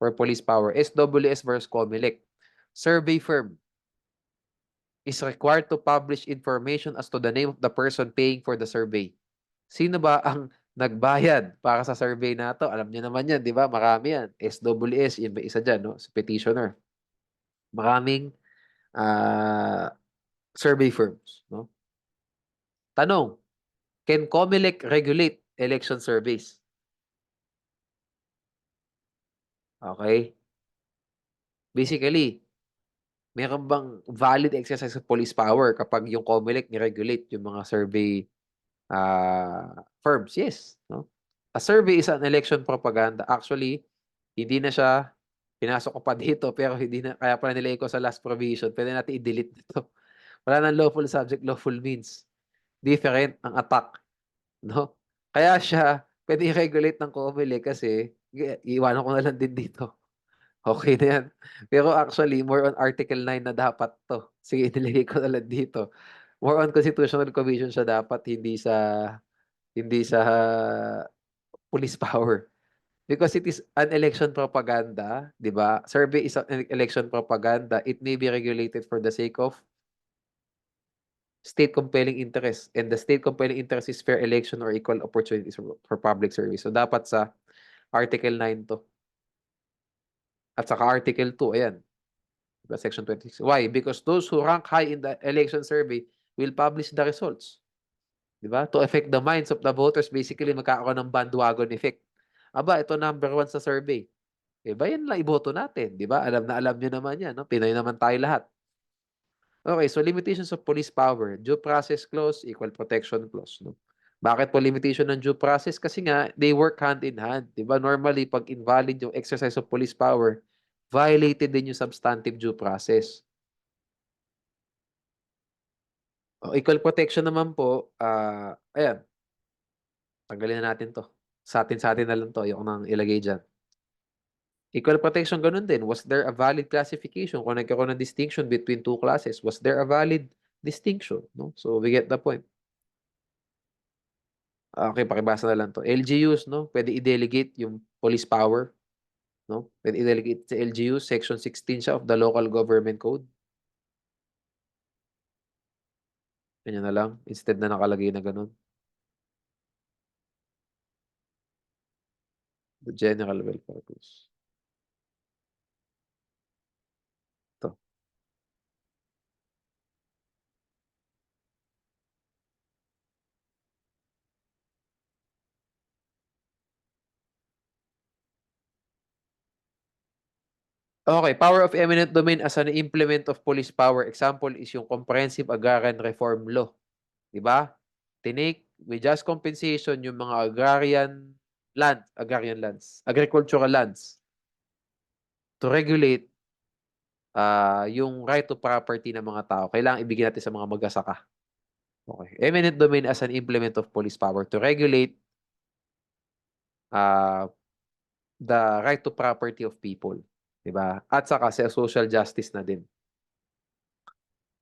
for police power, SWS versus COMELEC. Survey firm is required to publish information as to the name of the person paying for the survey. Sino ba ang nagbayad para sa survey na to? Alam niyo naman yan, di ba? Marami yan. SWS, yun ba isa dyan, no? Si petitioner. Maraming survey firms, no? Tanong, can COMELEC regulate election surveys? Okay. Basically, meron bang valid exercise of police power kapag yung COMELEC ni-regulate yung mga survey firms? Yes, no? A survey is an election propaganda. Actually, hindi na siya, pinasok ko pa dito, pero hindi na, kaya pala nilagay ko sa last provision. Pwede natin i-delete dito. Wala nang lawful subject, lawful means. Different ang attack, no? Kaya siya, pwede i-regulate ng COMELEC kasi, iiwanan ko na lang din dito. Okay na yan. Pero actually, more on Article 9 na dapat to. Sige, nilagay ko na lang dito. More on Constitutional Commission siya dapat, hindi sa police power. Because it is an election propaganda, di ba? Survey is an election propaganda. It may be regulated for the sake of state compelling interest. And the state compelling interest is fair election or equal opportunities for public service. So, dapat sa Article 9 to. At saka Article 2, ayan. Diba? Section 26. Why? Because those who rank high in the election survey will publish the results. Diba? To affect the minds of the voters, basically magkakaroon ng bandwagon effect. Aba, ito number 1 sa survey. Ba, yan lang iboto natin. Di ba? Alam na alam nyo naman yan. No? Pinoy naman tayo lahat. Okay, so limitations of police power. Due process clause, equal protection clause. No? Bakit po limitation ng due process? Kasi nga, they work hand in hand. Di ba? Normally, pag invalid yung exercise of police power, violated din yung substantive due process. Equal protection naman po, ayan, tanggalin na natin to. Sa atin na lang to. Ayoko nang ilagay dyan. Equal protection, ganun din. Was there a valid classification? Kung nagkaroon ng distinction between two classes, was there a valid distinction? No? So, we get the point. Okay, pakibasa na lang to. LGUs, no? Pwede i-delegate yung police power. No? Pwede i-delegate sa LGUs. Section 16 siya of the Local Government Code. Ganyan na lang. Instead na nakalagay na ganun. The general welfare clause. Ito. Okay, power of eminent domain as an implement of police power. Example is yung Comprehensive Agrarian Reform Law, 'di ba? Tinake with just compensation yung mga agrarian lands, agricultural lands to regulate yung right to property ng mga tao. Kailangang ibigay natin sa mga magsasaka. Okay. Eminent domain as an implement of police power to regulate uh, the right to property of people, 'di ba? At saka sa social justice na din.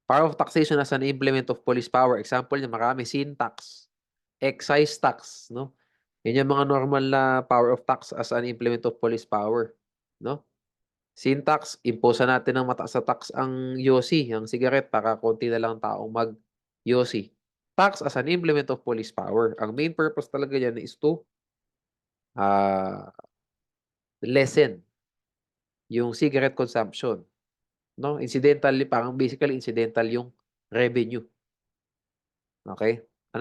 Power of taxation as an implement of police power. Example niya marami, sin tax, excise tax, no? Yan yung mga normal na power of tax as an implement of police power, no? Sin tax, imposa natin ng mataas na tax ang yosi, ang cigarette para konti na lang taong mag-yosi. Tax as an implement of police power. Ang main purpose talaga yan is to uh, lessen yung cigarette consumption, no? Incidentally, parang basically incidental yung revenue. Okay?